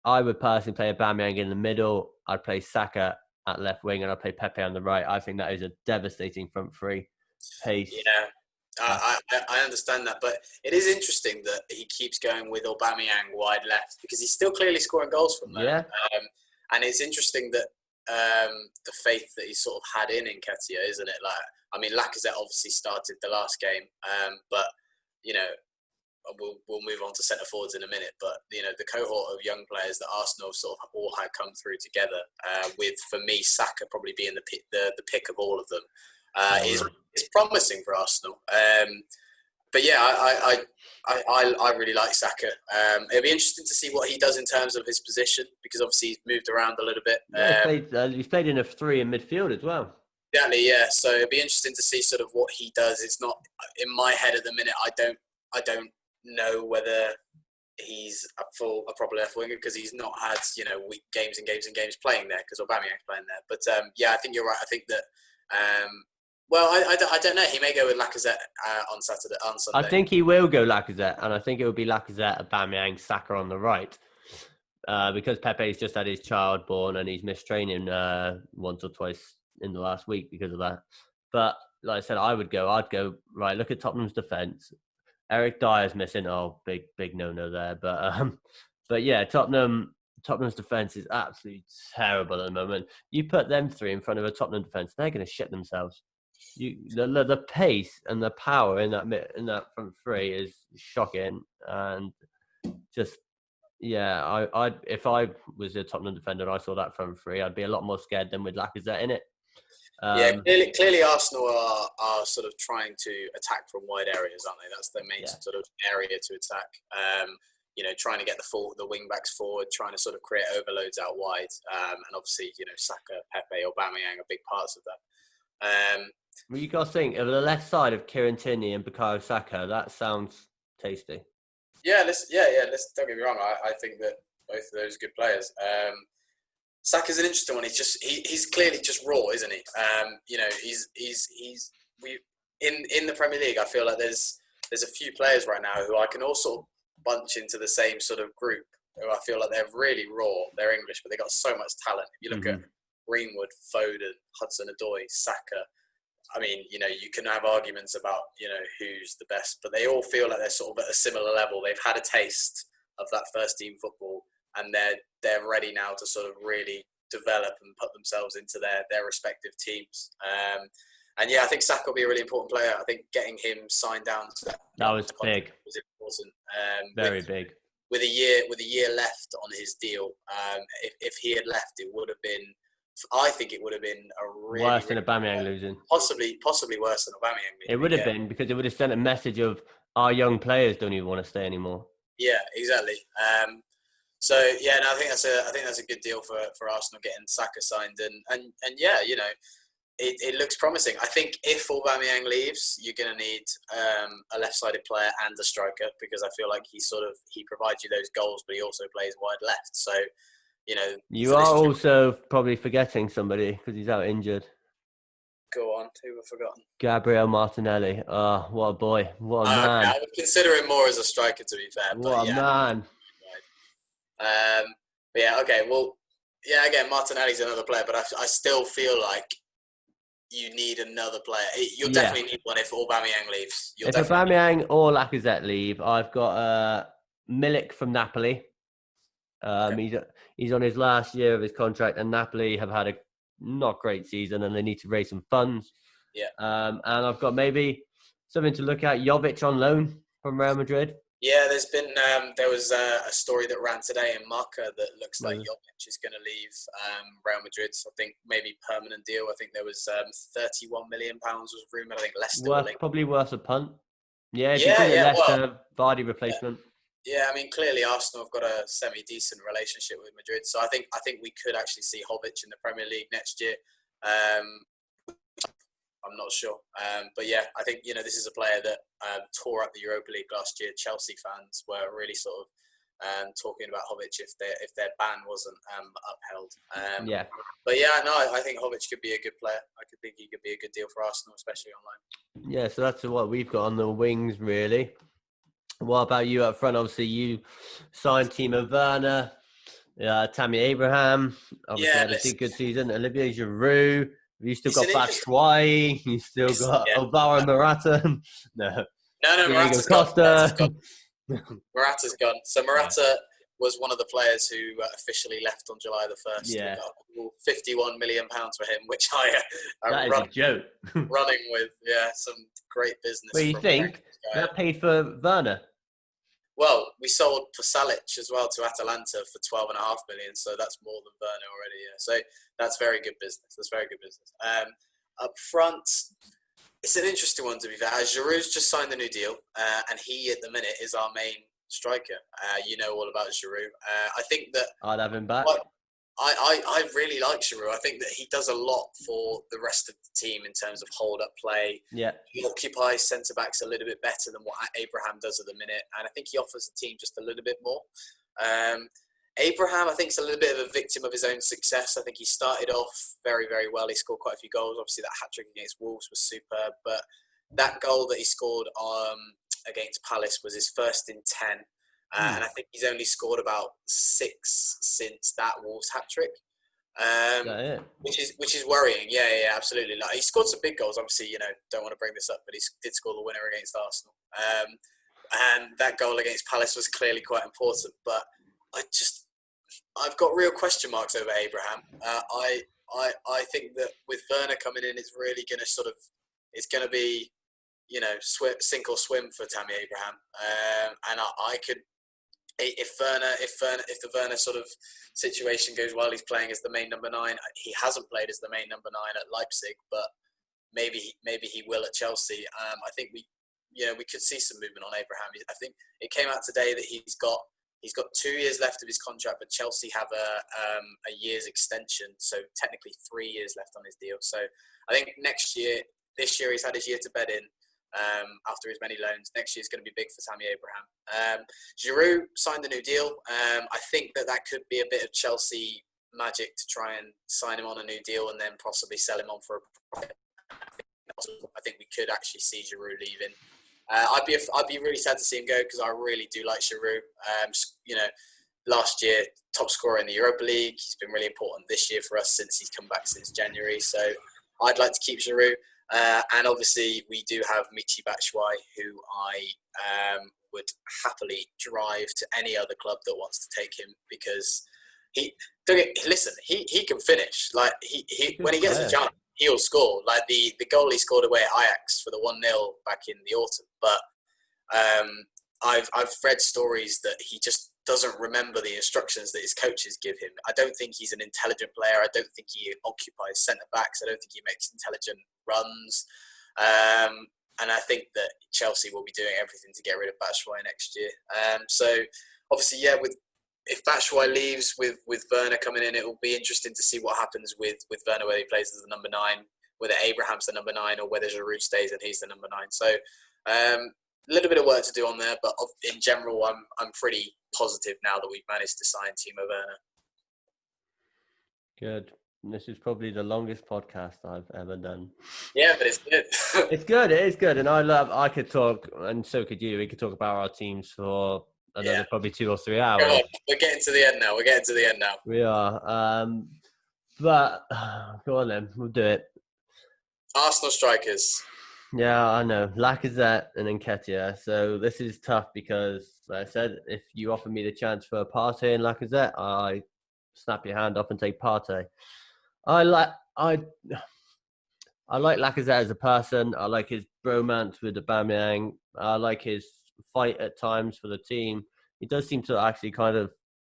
I would personally play Aubameyang in the middle. I'd play Saka at left wing, and I'd play Pepe on the right. I think that is a devastating front three. Pace. Yeah, I understand that, but it is interesting that he keeps going with Aubameyang wide left because he's still clearly scoring goals from there. Yeah. And it's interesting that the faith that he sort of had in Nketiah, isn't it? Like, I mean, Lacazette obviously started the last game, but you know, we'll move on to centre forwards in a minute. But you know, the cohort of young players that Arsenal sort of all had come through together, with for me Saka probably being the pick of all of them, is promising for Arsenal. But yeah, I really like Saka. It'll be interesting to see what he does in terms of his position because obviously he's moved around a little bit. He's played in a 3 in midfield as well. Exactly, yeah. So it'll be interesting to see sort of what he does. It's not in my head at the minute. I don't know whether he's a proper left winger because he's not had week games and games and games playing there because Aubameyang's playing there. But yeah, I think you're right. I think that. Well, I don't know. He may go with Lacazette on Sunday. I think he will go Lacazette, and I think it will be Lacazette, Aubameyang, Saka on the right. Because Pepe's just had his child born and he's missed training once or twice in the last week because of that. But like I said, I'd go, right, look at Tottenham's defence. Eric Dyer's missing. Oh, big no-no there. But yeah, Tottenham's defence is absolutely terrible at the moment. You put them 3 in front of a Tottenham defence, they're going to shit themselves. The pace and the power in that front 3 is shocking, and just if I was a Tottenham defender and I saw that front 3, I'd be a lot more scared than with Lacazette in it. Clearly Arsenal are sort of trying to attack from wide areas, aren't they? That's their main sort of area to attack. Trying to get the wing backs forward, trying to sort of create overloads out wide, and obviously Saka, Pepe, Aubameyang are big parts of that. Well, you got to think of the left side of Kieran Tierney and Bukayo Saka. That sounds tasty. Yeah, don't get me wrong. I think that both of those are good players. Saka's an interesting one. He's clearly just raw, isn't he? In the Premier League, I feel like there's a few players right now who I can all sort of bunch into the same sort of group. Who I feel like they're really raw. They're English, but they got so much talent. If you look at Greenwood, Foden, Hudson-Odoi, Saka. I mean, you can have arguments about, who's the best, but they all feel like they're sort of at a similar level. They've had a taste of that first team football, and they're ready now to sort of really develop and put themselves into their respective teams. And yeah, I think Saka will be a really important player. I think getting him signed down to that was big. Was important. Very big. With a year left on his deal, if he had left, it would have been. I think it would have been a really worse than Aubameyang losing. Possibly worse than Aubameyang losing. It would have been because it would have sent a message of our young players don't even want to stay anymore. Yeah, exactly. I think that's a good deal for Arsenal getting Saka signed and yeah, it looks promising. I think if Aubameyang leaves, you're going to need a left-sided player and a striker because I feel like he provides you those goals, but he also plays wide left. So. You are also probably forgetting somebody because he's out injured. Go on, who have forgotten? Gabriel Martinelli. Oh, what a boy. What a man. Okay. I would consider him more as a striker, to be fair. What a man. But yeah, okay. Well, yeah, again, Martinelli's another player, but I still feel like you need another player. You'll definitely need one if Aubameyang leaves. If Aubameyang or Lacazette leave, I've got Milik from Napoli. He's on his last year of his contract, and Napoli have had a not great season, and they need to raise some funds. Yeah. And I've got maybe something to look at. Jovic on loan from Real Madrid. Yeah, there's been there was a story that ran today in Marca that looks like Jovic is going to leave Real Madrid. So I think maybe permanent deal. I think there was £31 million was rumoured. I think Leicester probably worth a punt. Yeah, Leicester Vardy replacement. Yeah, I mean, clearly Arsenal have got a semi-decent relationship with Madrid, so I think we could actually see Hovic in the Premier League next year. Um, I'm not sure, but yeah, I think this is a player that tore up the Europa League last year. Chelsea fans were really sort of talking about Hovic if their ban wasn't upheld. Yeah. But yeah, no, I think Hovic could be a good player. I could think he could be a good deal for Arsenal, especially online. Yeah, so that's what we've got on the wings, really. What about you up front? Obviously, you signed Timo Werner, Tammy Abraham. Obviously, had a good season. Olivier Giroud. You still got Batshuayi. You still got Alvaro Morata. No, Diego Costa. Morata's gone. So Morata was one of the players who officially left on July the 1st. Yeah. We got £51 million for him, which I that is a joke. running with. Yeah, some great business. What do you think? That paid for Werner? Well, we sold Pasalic as well to Atalanta for £12.5 million, so that's more than Werner already. Yeah. So that's very good business. Up front, it's an interesting one, to be fair. Giroud's just signed the new deal, and he, at the minute, is our main striker. You know all about Giroud. I think that I'd have him back. I really like Giroud. I think that he does a lot for the rest of the team in terms of hold-up play. Yeah. He occupies centre-backs a little bit better than what Abraham does at the minute, and I think he offers the team just a little bit more. Abraham, I think, is a little bit of a victim of his own success. I think he started off very, very well. He scored quite a few goals. Obviously, that hat-trick against Wolves was superb. But that goal that he scored against Palace was his first in 10. And I think he's only scored about 6 since that Wolves hat-trick. Which is worrying. Yeah, absolutely. Like, he scored some big goals. Obviously, don't want to bring this up, but he did score the winner against Arsenal. And that goal against Palace was clearly quite important. But I've got real question marks over Abraham. I think that with Werner coming in, it's really going to it's going to be, sink or swim for Tammy Abraham. And I could, if the Werner sort of situation goes well, he's playing as the main number 9. He hasn't played as the main number 9 at Leipzig, but maybe he will at Chelsea. I think we could see some movement on Abraham. I think it came out today that he's got 2 years left of his contract, but Chelsea have a year's extension, so technically 3 years left on his deal. So I think this year he's had his year to bed in after his many loans. Next year is going to be big for Tammy Abraham. Giroud signed a new deal. I think that could be a bit of Chelsea magic to try and sign him on a new deal and then possibly sell him on for a profit. I think we could actually see Giroud leaving. I'd be really sad to see him go because I really do like Giroud. Last year, top scorer in the Europa League. He's been really important this year for us since he's come back since January. So I'd like to keep Giroud. And obviously, we do have Michy Batshuayi, who I would happily drive to any other club that wants to take him because he can finish. Like he when he gets a chance, he'll score. Like the goal he scored away at Ajax for the 1-0 back in the autumn. But I've read stories that he just doesn't remember the instructions that his coaches give him. I don't think he's an intelligent player. I don't think he occupies centre backs. I don't think he makes intelligent runs. And I think that Chelsea will be doing everything to get rid of Batshuayi next year. So obviously, if Batshuayi leaves with Werner coming in, it will be interesting to see what happens with Werner, whether he plays as the number 9, whether Abraham's the number 9, or whether Giroud stays and he's the number 9. So a little bit of work to do on there, but in general, I'm pretty positive now that we've managed to sign Timo Werner. Good. This is probably the longest podcast I've ever done. Yeah, but it's good. It's good. It is good. And I could talk, and so could you. We could talk about our teams for another probably 2 or 3 hours. Come on, we're getting to the end now. We are. But go on then. We'll do it. Arsenal strikers. Yeah, I know. Lacazette and Nketiah. So this is tough because, like I said, if you offer me the chance for Partey and Lacazette, I snap your hand off and take Partey. I like Lacazette as a person. I like his bromance with Aubameyang. I like his fight at times for the team. He does seem to actually kind of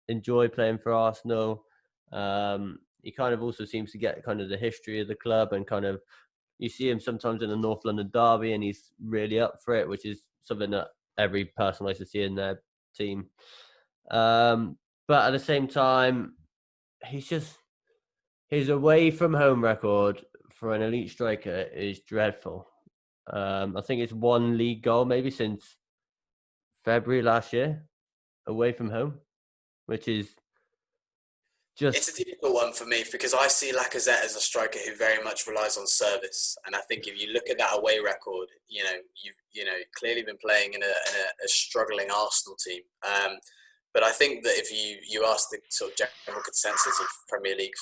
enjoy playing for Arsenal. He kind of also seems to get kind of the history of the club and kind of you see him sometimes in the North London derby and he's really up for it, which is something that every person likes to see in their team. But at the same time, his away from home record for an elite striker is dreadful. I think it's one league goal maybe since February last year away from home, which is It's a difficult one for me because I see Lacazette as a striker who very much relies on service, and I think if you look at that away record, you've clearly been playing in a struggling Arsenal team. But I think that if you ask the sort of general consensus of Premier League,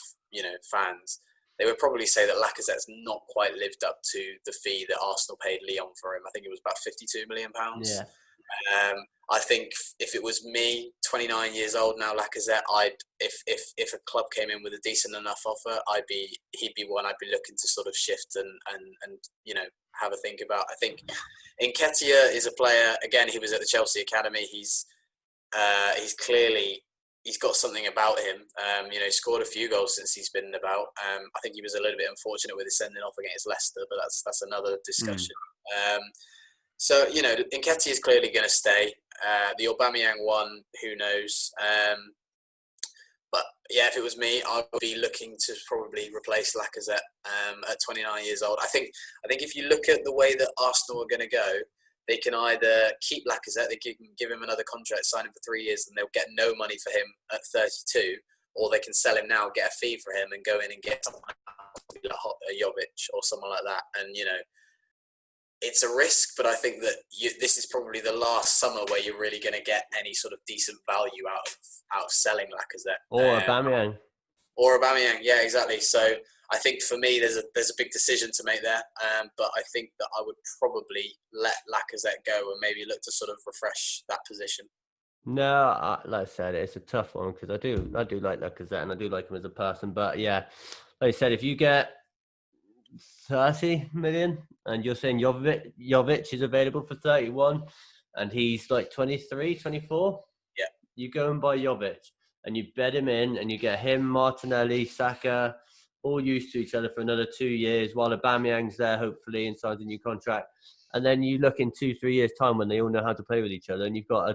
fans, they would probably say that Lacazette's not quite lived up to the fee that Arsenal paid Lyon for him. I think it was about £52 million. Yeah. I think if it was me, 29 years old now, Lacazette, if a club came in with a decent enough offer, he'd be one I'd be looking to sort of shift and have a think about. I think Nketiah is a player. Again, he was at the Chelsea academy. He's got something about him. He scored a few goals since he's been about. I think he was a little bit unfortunate with his sending off against Leicester, but that's another discussion. So, Nketiah is clearly going to stay. The Aubameyang one, who knows? But yeah, if it was me, I would be looking to probably replace Lacazette at 29 years old. I think if you look at the way that Arsenal are going to go, they can either keep Lacazette, they can give him another contract, sign him for 3 years, and they'll get no money for him at 32, or they can sell him now, get a fee for him, and go in and get someone like Jovic or someone like that. And, it's a risk, but I think that this is probably the last summer where you're really going to get any sort of decent value out of selling Lacazette. Or Aubameyang. Or Aubameyang, yeah, exactly. So I think for me, there's a big decision to make there. But I think that I would probably let Lacazette go and maybe look to sort of refresh that position. No, like I said, it's a tough one because I do like Lacazette and I do like him as a person. But yeah, like I said, if you get 30 million and you're saying Jovic is available for 31 and he's like 23, 24, yeah, you go and buy Jovic and you bed him in and you get him, Martinelli, Saka, all used to each other for another 2 years while Aubameyang's there hopefully and signs a new contract. And then you look in 2-3 years time when they all know how to play with each other and you've got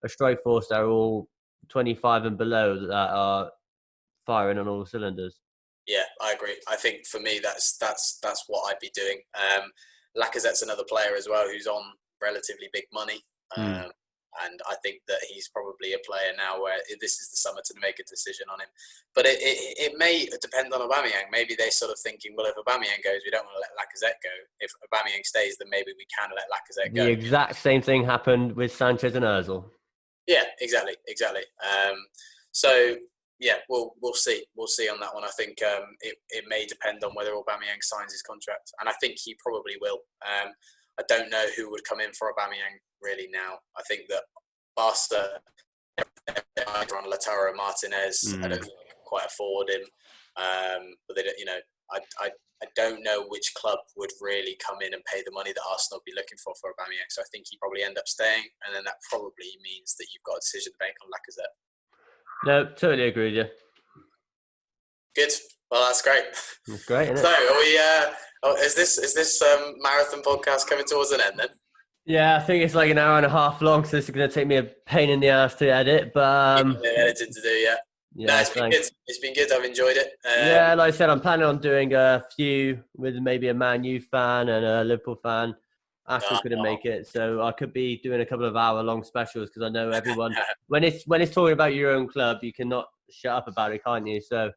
a strike force that are all 25 and below that are firing on all cylinders. Yeah, I agree. I think for me, that's what I'd be doing. Lacazette's another player as well who's on relatively big money. And I think that he's probably a player now where this is the summer to make a decision on him. But it may depend on Aubameyang. Maybe they're sort of thinking, well, if Aubameyang goes, we don't want to let Lacazette go. If Aubameyang stays, then maybe we can let Lacazette go. The exact same thing happened with Sanchez and Ozil. Yeah, exactly. So yeah, we'll see. We'll see on that one. I think it may depend on whether Aubameyang signs his contract, and I think he probably will. I don't know who would come in for Aubameyang really now. I think that Barca either on Lautaro Martinez. I don't think they can quite afford him. But they don't, I don't know which club would really come in and pay the money that Arsenal would be looking for Aubameyang. So I think he probably end up staying, and then that probably means that you've got a decision to make on Lacazette. No, totally agree with you. Good. Well, that's great. That's great, isn't it? So, are we? Is this marathon podcast coming towards an end then? Yeah, I think it's like an hour and a half long, so this is going to take me a pain in the ass to edit. But editing to do, yeah. No, it's been good. It's been good. I've enjoyed it. Yeah, like I said, I'm planning on doing a few with maybe a Man U fan and a Liverpool fan. Ashton couldn't make it, so I could be doing a couple of hour-long specials because I know everyone. when it's talking about your own club, you cannot shut up about it, can't you? So.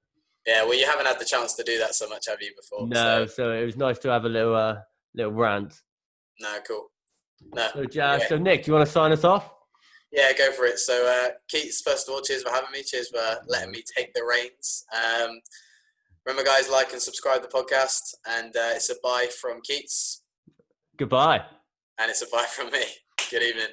Yeah, well, you haven't had the chance to do that so much, have you, before? No, so it was nice to have a little rant. No, cool. No. So Nick, do you want to sign us off? Yeah, go for it. So, Keats, first of all, cheers for having me. Cheers for letting me take the reins. Remember, guys, like and subscribe to the podcast. And it's a bye from Keats. Goodbye. And it's a bye from me. Good evening.